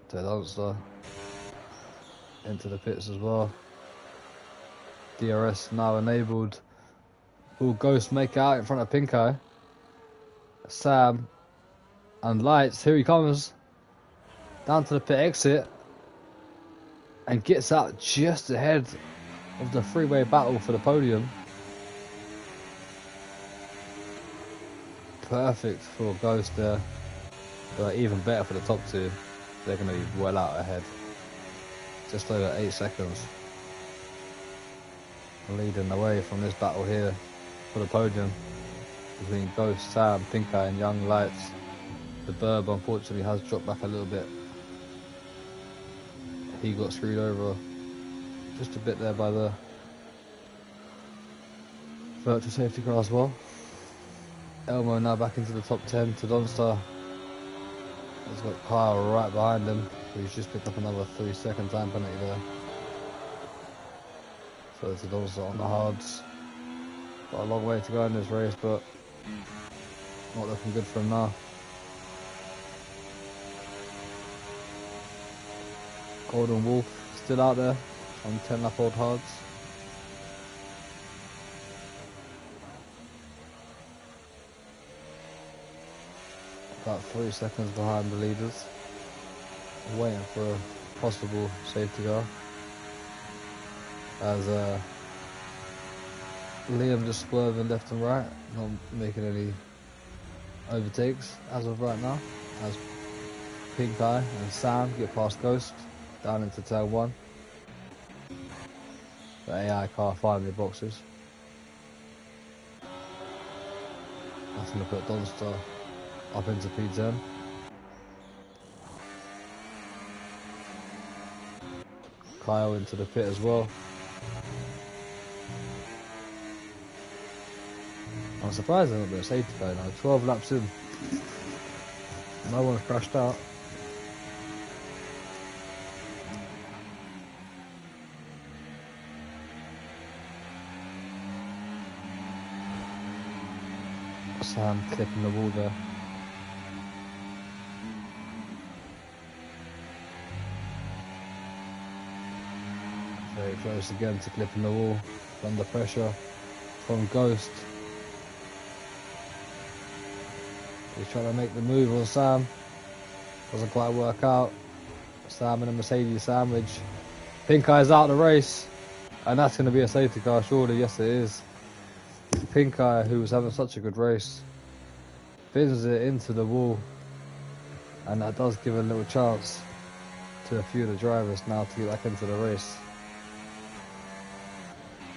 Tadonsta into the pits as well. DRS now enabled. Will Ghost make out in front of Pink Eye? Sam and Lights, here he comes. Down to the pit exit. And gets out just ahead of the three-way battle for the podium. Perfect for Ghost there. But even better for the top two. They're going to be well out ahead. Just over 8 seconds. Leading the way from this battle here for the podium between Ghost, Sam, Pink Eye and Young Lights. The Burb unfortunately has dropped back a little bit. He got screwed over just a bit there by the virtual safety car as well. Elmo now back into the top 10. Tadonsta has got Kyle right behind him, who's just picked up another 3-second time penalty there. So Tadonsta on the hards. Got a long way to go in this race, but not looking good for him now. Golden Wolf still out there on 10 lap old hards. About 3 seconds behind the leaders, waiting for a possible safety car. As Liam just swerving left and right, not making any overtakes as of right now. As Pink Eye and Sam get past Ghost down into turn 1. The AI car finally boxes. That's going to put Donster up into P10. Kyle into the pit as well. I'm surprised there's not been a safety car now. 12 laps in. No one's crashed out. Sam clipping the wall there. Very close again to clipping the wall. Under pressure from Ghost. He's trying to make the move on Sam. Doesn't quite work out. Sam and a Mercedes sandwich. Pink Eye's out of the race. And that's going to be a safety car, surely. Yes, it is. Pink Eye, who was having such a good race, spins it into the wall. And that does give a little chance to a few of the drivers now to get back into the race.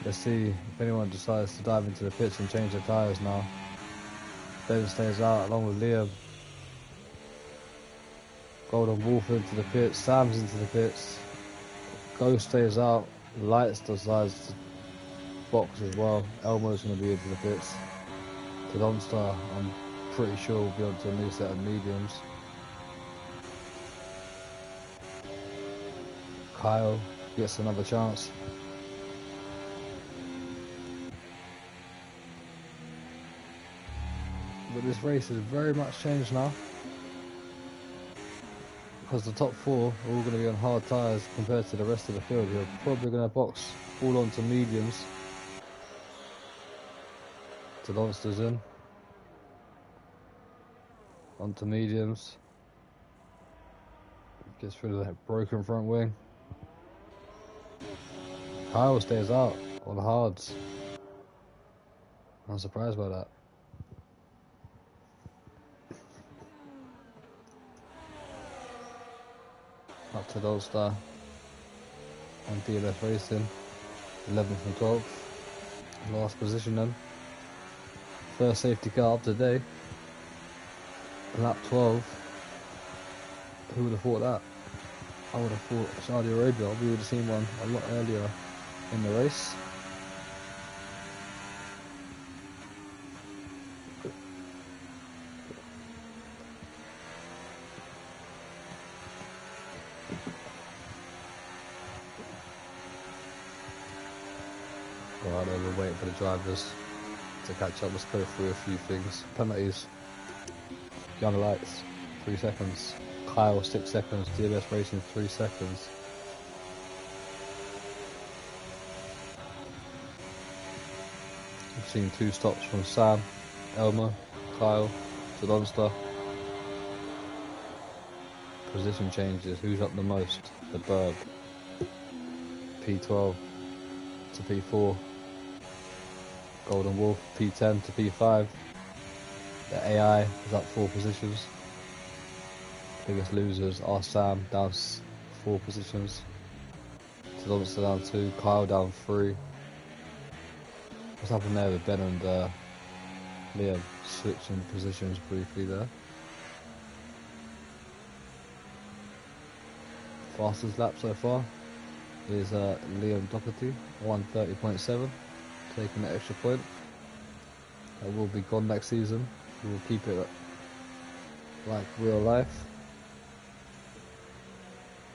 Let's see if anyone decides to dive into the pits and change their tyres now. Ben stays out along with Liam. Golden Wolf into the pits, Sam's into the pits. Ghost stays out, Lights decides to box as well. Elmo's going to be into the pits. The Donstar, I'm pretty sure, will be onto a new set of mediums. Kyle gets another chance. But this race is very much changed now, because the top four are all going to be on hard tyres compared to the rest of the field. You're probably going to box all onto mediums. The Monsters in. Onto mediums. Gets rid of that broken front wing. Kyle stays out on the hards. I'm surprised by that. Up to Dolstar and DLF Racing, 11th and 12th, last position then. First safety car up today, lap 12. Who would have thought that? I would have thought Saudi Arabia, we would have seen one a lot earlier in the race. Alright, we're waiting for the drivers to catch up. Let's go through a few things. Penalties. Young Lights, 3 seconds. Kyle, 6 seconds. DBS Racing, 3 seconds. We've seen 2 stops from Sam, Elmo, Kyle, to Donstar. Position changes. Who's up the most? The Berg. P12 to P4. Golden Wolf, P10 to P5. The AI is up 4 positions. Biggest losers are Sam, down 4 positions. Tadonsta down 2, Kyle down 3. What's happened there with Ben and Liam switching positions briefly there. Fastest lap so far is Liam Doherty, 1:30.7, taking an extra point. That will be gone next season. We will keep it like real life.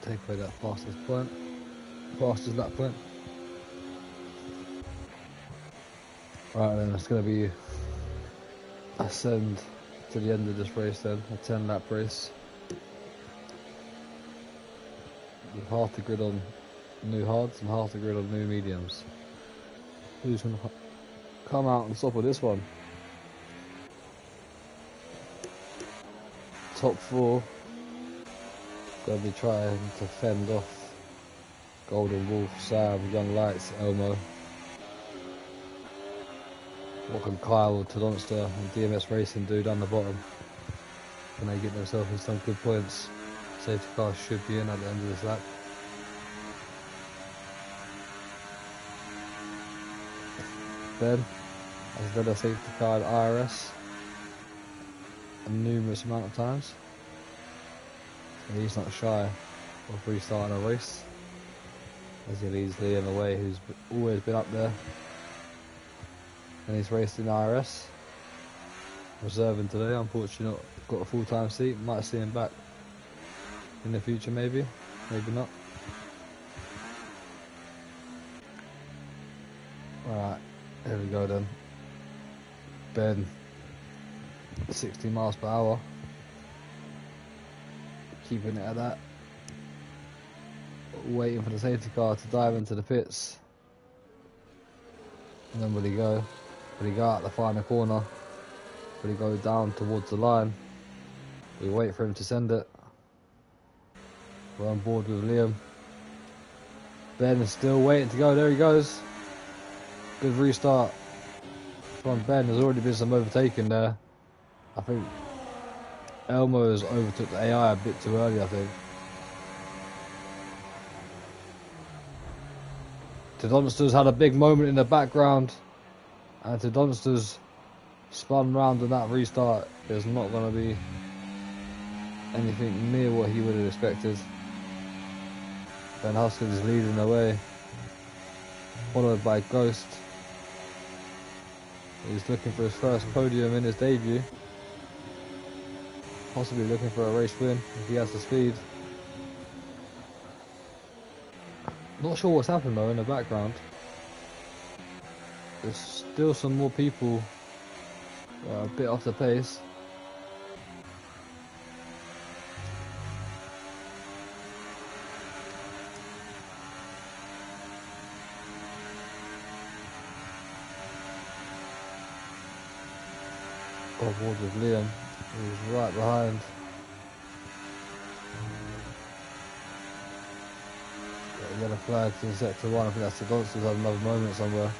Take away that fastest lap point. Right then, it's going to be ascend to the end of this race then, a 10 lap race. With half the grid on new hards and half the grid on new mediums. Who's going to come out on top of this one? Top 4 going to be trying to fend off Golden Wolf, Sam, Young Lights, Elmo. What can Kyle, Tadonsta and DMS Racing do down the bottom? Can they get themselves in some good points? Safety car should be in at the end of this lap. Ben has led a safety car at IRS a numerous amount of times, and he's not shy of restarting a race as he leads Liam away, who's always been up there and he's raced in IRS. reserving today. Unfortunately, not got a full-time seat. Might see him back in the future, maybe not. Alright, here we go then. Ben, 60 miles per hour. Keeping it at that. Waiting for the safety car to dive into the pits. And then will he go? Will he go out the final corner? Will he go down towards the line? We wait for him to send it. We're on board with Liam. Ben is still waiting to go. There he goes. Good restart from Ben. There's already been some overtaking there. I think Elmo's overtook the AI a bit too early, I think. Tedonster's had a big moment in the background, and Tedonster's spun round in that restart. There's not going to be anything near what he would have expected. Ben Hoskins is leading the way, followed by Ghost. He's looking for his first podium in his debut. Possibly looking for a race win if he has the speed. Not sure what's happened though in the background. There's still some more people a bit off the pace. On board with Liam, who's right behind. Yellow flags in sector 1, I think that's the Donsters have another moment somewhere.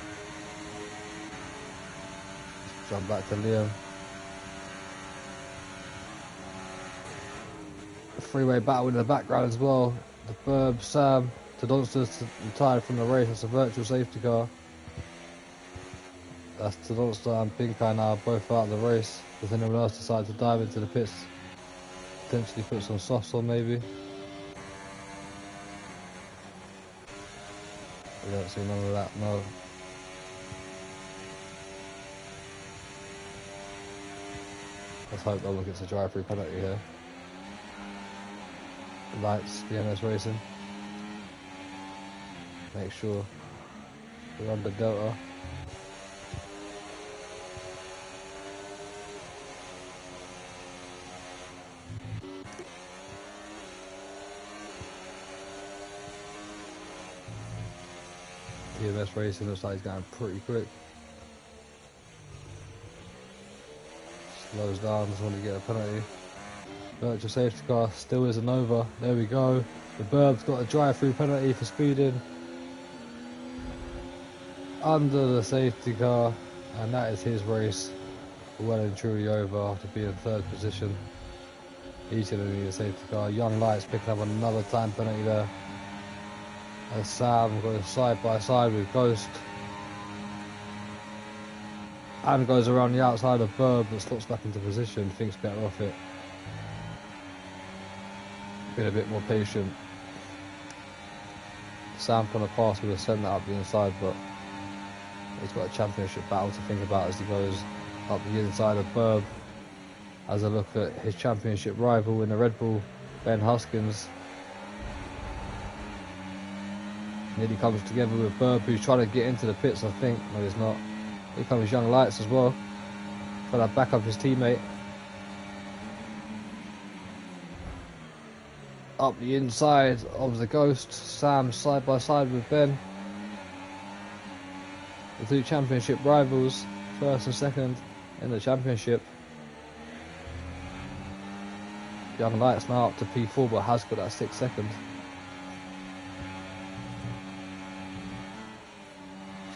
Jump back to Liam. A freeway battle in the background as well. The Burb, Sam, the Donsters retired from the race. That's a virtual safety car. That's Tedonster and Pink Eye now both out of the race. Does anyone else decide to dive into the pits? Potentially put some softs on maybe. We don't see none of that, no. Let's hope no one gets a drive-through penalty here. Lights, DMS Racing. Make sure we're under Delta. DMS Racing looks like he's going pretty quick. Slows down, doesn't want to get a penalty. Virtual safety car still isn't over. There we go. The Burb's got a drive-through penalty for speeding under the safety car, and that is his race well and truly over after being third position. He's going to need a safety car. Young Lights picking up another time penalty there. And Sam goes side by side with Ghost. And goes around the outside of Burb, but slots back into position, thinks better off it. Been a bit more patient. Sam kind of pass would have sent that up the inside, but he's got a championship battle to think about as he goes up the inside of Burb. Has a look at his championship rival in the Red Bull, Ben Hoskins. Nearly comes together with Burb, who's trying to get into the pits, I think. No, he's not. Here comes Young Lights as well. Trying to back up his teammate. Up the inside of the Ghost. Sam side by side with Ben. The two championship rivals, first and second in the championship. Young Lights now up to P4, but has got that 6 seconds.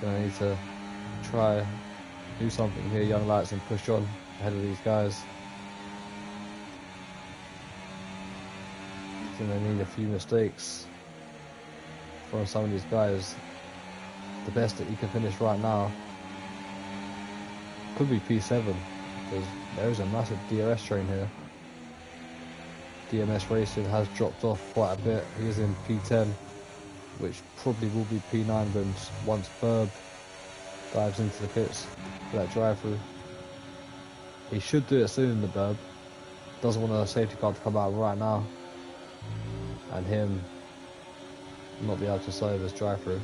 Gonna need to try do something here, Young Lights, and push on ahead of these guys. Gonna need a few mistakes from some of these guys. The best that you can finish right now could be P7, because there is a massive DRS train here. DMS Racing has dropped off quite a bit. He is in P10, which probably will be P9 once Burb dives into the pits for that drive-through. He should do it soon in the burb. Doesn't want a safety car to come out right now. And him not be able to slow this drive through.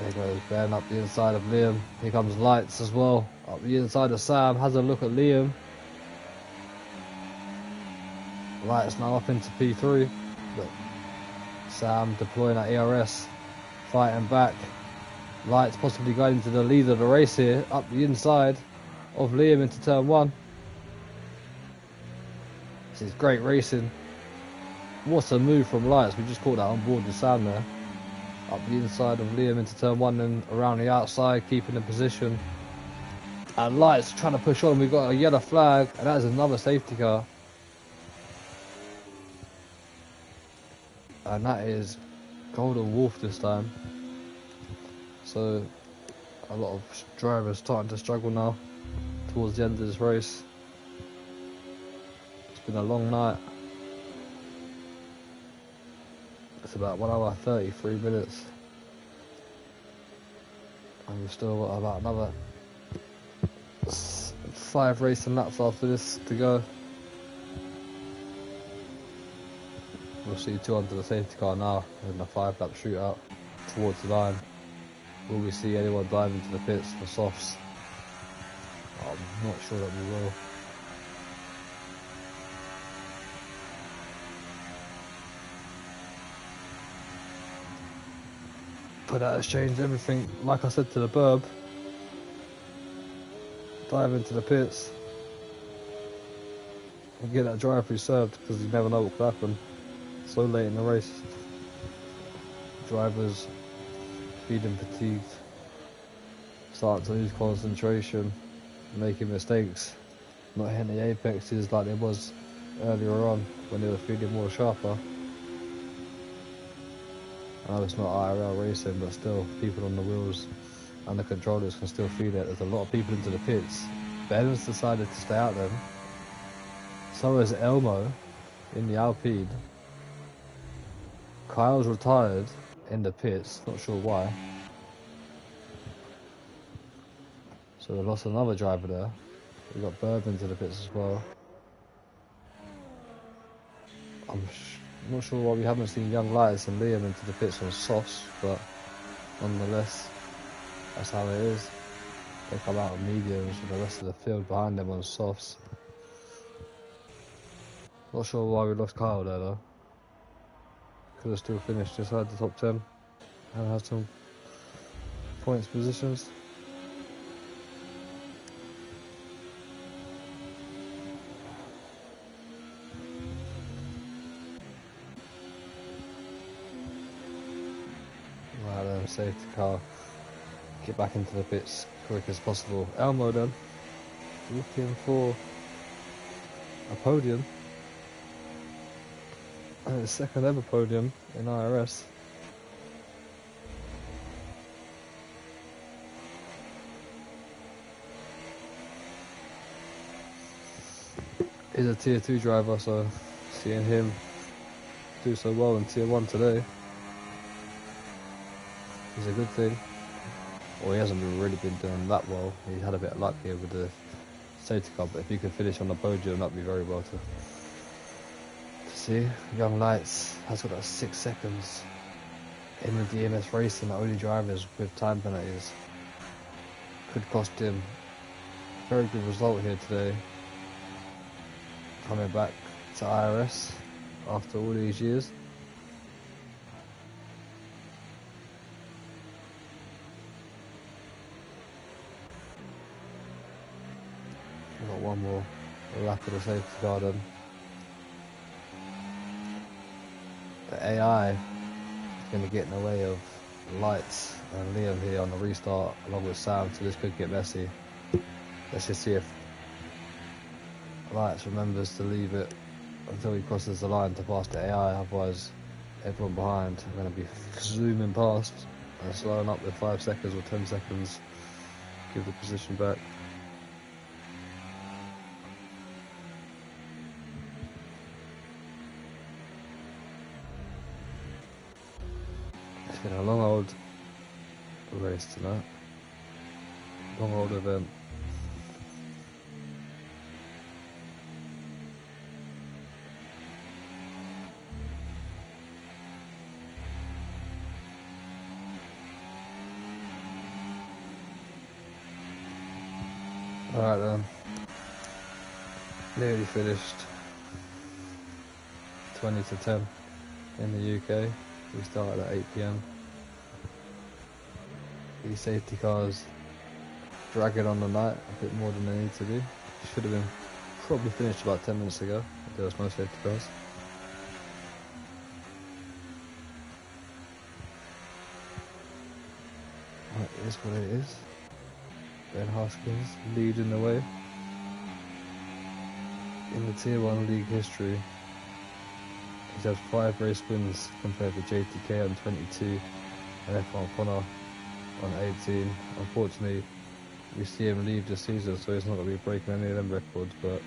There goes Ben up the inside of Liam. Here comes Lights as well. Up the inside of Sam. Has a look at Liam. Lights now up into P3. But Sam deploying at IRS. Fighting back. Lights possibly going into the lead of the race here. Up the inside of Liam into turn 1. This is great racing. What's a move from Lights. We just caught that on board with Sam there. Up the inside of Liam into turn 1 and around the outside, keeping the position. And Lights trying to push on. We've got a yellow flag, and that is another safety car. And that is Golden Wolf this time. So a lot of drivers starting to struggle now towards the end of this race. It's been a long night. It's about 1 hour 33 minutes. And we've still got about another 5 racing laps after this to go. We'll see 2 under the safety car now in a 5-lap shootout towards the line. Will we see anyone dive into the pits for softs? I'm not sure that we will. But that has changed everything. Like I said to the burb, dive into the pits and get that drive through served, because you never know what could happen so late in the race. Drivers feeling fatigued, starting to lose concentration, making mistakes, not hitting the apexes like it was earlier on when they were feeling more sharper. I know it's not IRL racing, but still, people on the wheels and the controllers can still feel it. There's a lot of people into the pits. Ben's decided to stay out then. So is Elmo in the Alpine. Kyle's retired in the pits, not sure why. So they lost another driver there. We got Bourbon into the pits as well. I'm not sure why we haven't seen Young Lights and Liam into the pits on softs, but nonetheless, that's how it is. They come out on mediums with the rest of the field behind them on softs. Not sure why we lost Kyle there though. Could have still finished inside the top 10 and had some points positions. Right then, safety car. Get back into the pits quick as possible. Elmo then, looking for a podium. And his second ever podium in IRS. He's a tier 2 driver, so seeing him do so well in tier 1 today is a good thing. Well, he hasn't really been doing that well. He had a bit of luck here with the safety car, but if he could finish on the podium, that'd be very well to see. Young Lights has got that 6 seconds in the DMS racing, the only drivers with time penalties. Could cost him a very good result here today. Coming back to IRS after all these years. We've got one more lap of the safety car then. The AI is going to get in the way of Lights and Liam here on the restart along with Sam, so this could get messy. Let's just see if Lights remembers to leave it until he crosses the line to pass the AI, otherwise everyone behind are going to be zooming past and slowing up with 5 seconds or 10 seconds, give the position back. It's been a long old race tonight. Long old event. Alright then. Nearly finished. 20 to 10 in the UK. We started at 8 PM. These safety cars dragging on the night a bit more than they need to do. Should have been probably finished about 10 minutes ago. There was no safety cars. It is what it is. Ben Hoskins leading the way. In the Tier 1 league history, he's had 5 race wins compared to JTK on 22 and F1 Connor on 18. Unfortunately, we see him leave this season, so he's not going to be breaking any of them records, but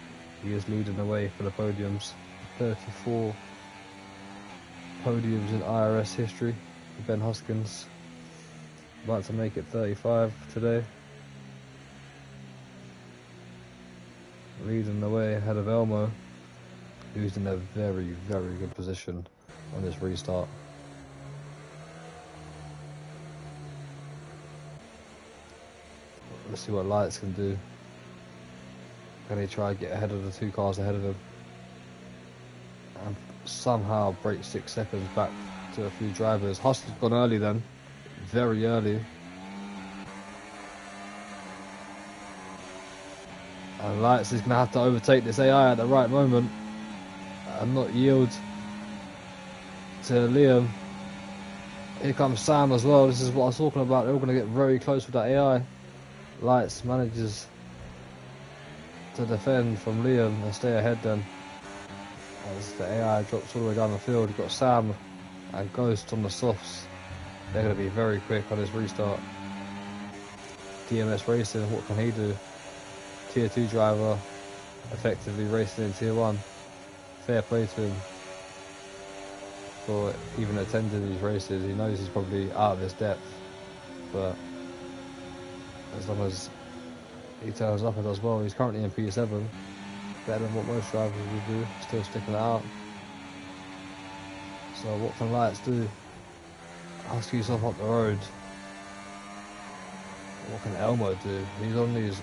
he is leading the way for the podiums. 34 podiums in IRS history for Ben Hoskins. About to make it 35 today. Leading the way ahead of Elmo, who's in a very, very good position on this restart. Let's see what Lights can do. Can he try and get ahead of the 2 cars ahead of him? And somehow break 6 seconds back to a few drivers. Hoskins gone early then. Very early. And Lights is going to have to overtake this AI at the right moment and not yield to Liam. Here comes Sam as well. This is what I was talking about. They're all going to get very close with that AI. Lights manages to defend from Liam and stay ahead then. As the AI drops all the way down the field, you've got Sam and Ghost on the softs. They're going to be very quick on this restart. DMS Racing, what can he do? Tier 2 driver, effectively racing in Tier 1. Fair play to him for even attending these races. He knows he's probably out of his depth, but as long as he turns up and does well, he's currently in P7, better than what most drivers would do, still sticking it out. So what can Lights do? Ask yourself up the road. What can Elmo do? He's on these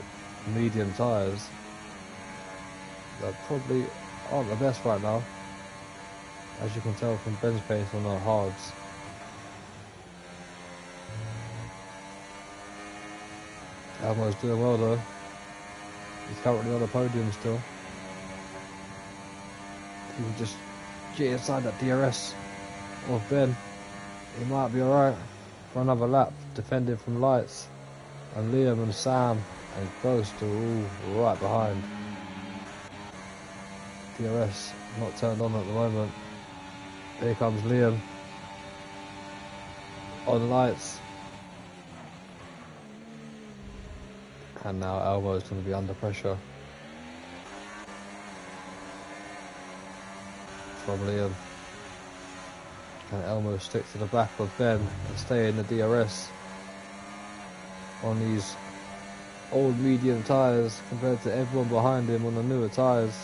medium tyres. They probably aren't the best right now, as you can tell from Ben's pace on the hards. Elmo's doing well though. He's currently on the podium still. If he can just get inside that DRS of Ben, he might be alright for another lap, defending from Lights. And Liam and Sam and Ghost are all right behind. DRS not turned on at the moment. Here comes Liam on Lights. And now Elmo's going to be under pressure from Liam. Can Elmo stick to the back of Ben and stay in the DRS on these old medium tyres compared to everyone behind him on the newer tyres?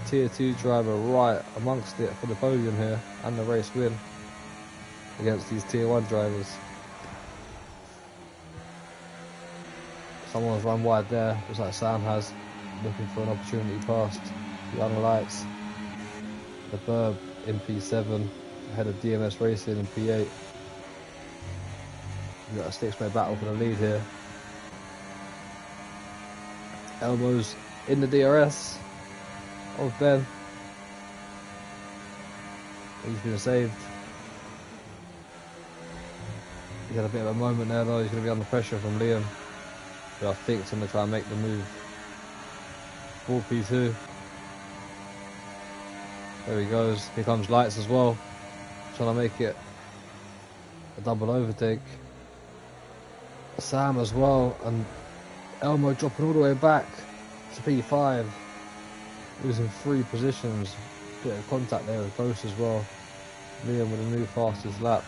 Tier 2 driver right amongst it for the podium here and the race win against these Tier 1 drivers. Someone's run wide there, just like Sam has, looking for an opportunity past Young Lights. The Burb in P7, ahead of DMS Racing in P8. We've got a 6-way battle for the lead here. Elmo's in the DRS of Ben. He's been saved. He's had a bit of a moment there though, he's going to be under pressure from Liam, who I think is going to try and make the move for P2. There he goes, here comes Lights as well, trying to make it a double overtake. Sam as well, and Elmo dropping all the way back to P5, losing 3 positions. Bit of contact there with Ghost as well. Liam with a new fastest lap.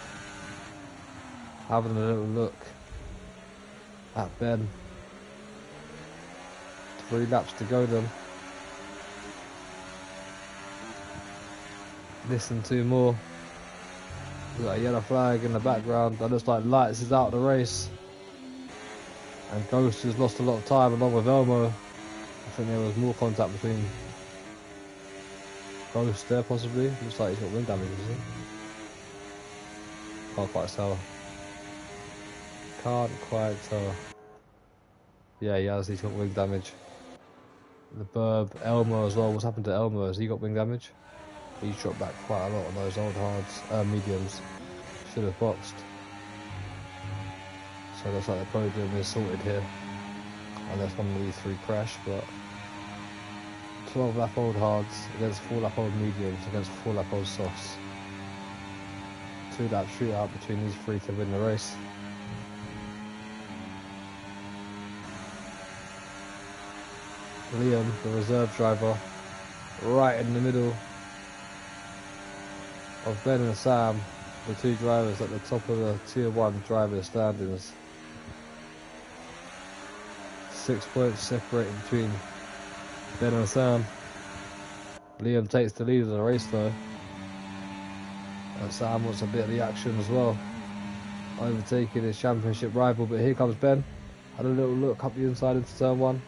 having a little look at Ben. 3 laps to go then. Listen to more. We've got a yellow flag in the background. That looks like Lights is out of the race. And Ghost has lost a lot of time along with Elmo. I think there was more contact between Ghost there possibly. Looks like he's got wing damage, isn't he? Can't quite tell. Can't quite tell. Yeah, he has. He's got wing damage. The Burb, Elmo as well. What's happened to Elmo? Has he got wing damage? He's dropped back quite a lot on those old hards, mediums. Should have boxed. So it looks like they're probably doing this sorted here. Unless one of these 3 crash, but 12 lap old hards against 4 lap old mediums against 4 lap old softs. 2 lap shootout between these 3 to win the race. Liam, the reserve driver, right in the middle of Ben and Sam, the 2 drivers at the top of the tier 1 driver standings. 6 points separating between Ben and Sam. Liam takes the lead of the race though, and Sam wants a bit of the action as well, overtaking his championship rival. But here comes Ben. Had a little look up the inside into turn 1.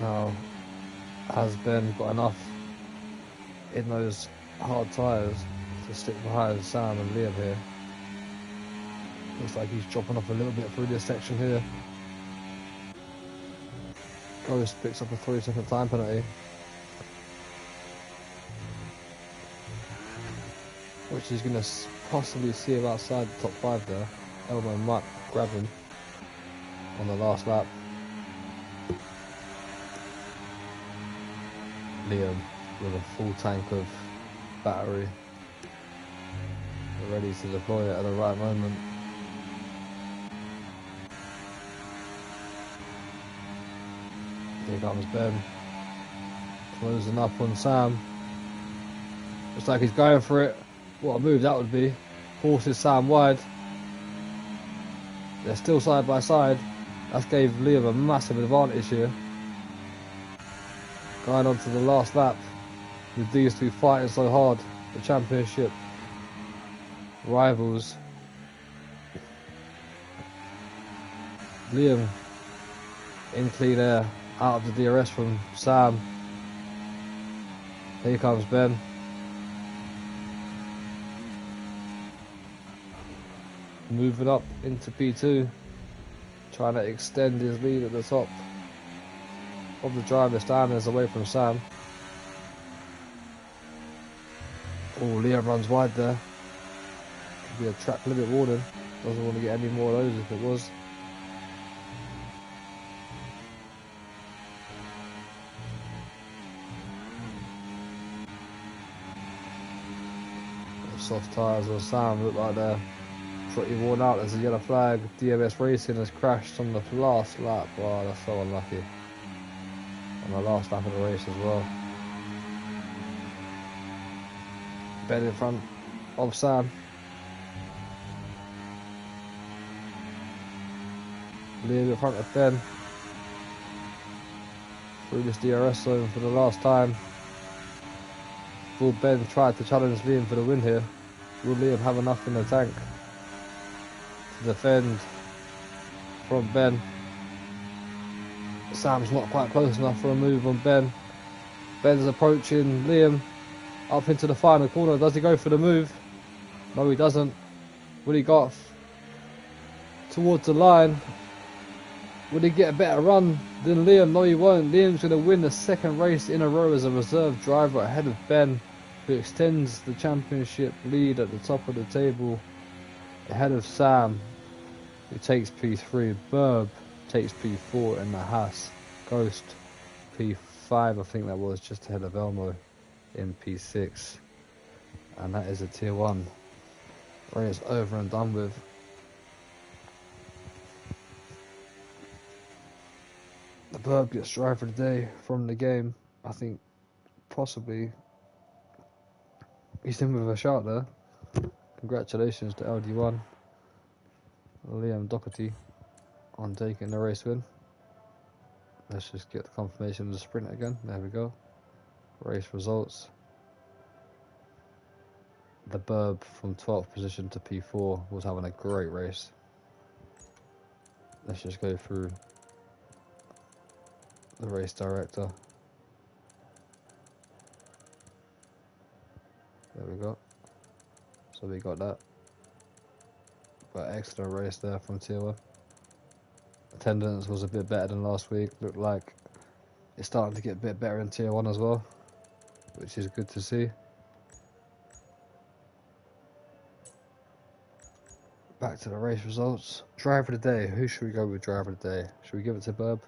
Now, has Ben got enough in those hard tyres to stick behind Sam and Liam here? Looks like he's dropping off a little bit through this section here. Ghost picks up a 3-second time penalty, which he's going to possibly see him outside the top 5 there. Elmo might grab him on the last lap. Liam with a full tank of battery, ready to deploy it at the right moment. Here comes Ben, closing up on Sam. Looks like he's going for it. What a move that would be. Forces Sam wide. They're still side by side. That gave Liam a massive advantage here. Going on to the last lap with these 2 fighting so hard. The championship rivals. Liam in clean air, out of the DRS from Sam. Here comes Ben. Moving up into P2, trying to extend his lead at the top of the driver standings away from Sam. Oh, Liam runs wide there. Could be a track limit warning. Doesn't want to get any more of those if it was. Soft tyres on Sam look like they're pretty worn out. There's a yellow flag. DMS Racing has crashed on the last lap. Wow, that's so unlucky. On the last lap of the race as well. Ben in front of Sam. Liam in front of Ben. Through this DRS zone for the last time. Will Ben try to challenge Liam for the win here? Will Liam have enough in the tank to defend from Ben? Sam's not quite close enough for a move on Ben. Ben's approaching Liam up into the final corner. Does he go for the move? No, he doesn't. Will he go towards the line? Will he get a better run than Liam? No, he won't. Liam's going to win the 2nd race in a row as a reserve driver ahead of Ben, who extends the championship lead at the top of the table ahead of Sam, who takes P3. Burb takes P4 in the Haas. Ghost P5, I think that was, just ahead of Elmo in P6. And that is a tier 1 race over and done with. The Burb gets driver of the day from the game. I think possibly he's in with a shout there. Congratulations to LD1, Liam Doherty, on taking the race win. Let's just get the confirmation of the sprint again. There we go. Race results. The Burb from 12th position to P4 was having a great race. Let's just go through the race director. There we go. So we got that. But excellent race there from Tier 1. Attendance was a bit better than last week. Looked like it's starting to get a bit better in Tier 1 as well, which is good to see. Back to the race results. Driver of the day. Who should we go with driver of the day? Should we give it to Burb?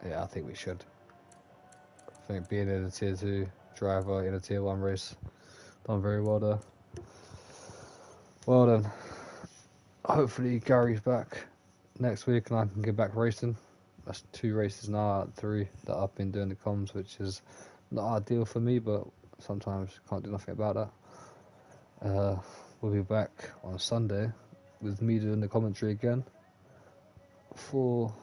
Yeah, I think we should. I think being in a Tier 2 driver in a Tier 1 race, done very well there. Well done. Hopefully Gary's back next week and I can get back racing. That's 2 races now out of 3 that I've been doing the comms, which is not ideal for me, but sometimes can't do nothing about that. We'll be back on Sunday with me doing the commentary again for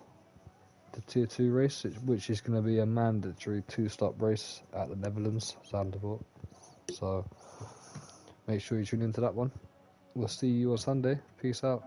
the Tier 2 race, which is going to be a mandatory 2-stop race at the Netherlands, Zandvoort. So make sure you tune into that one. We'll see you on Sunday. Peace out.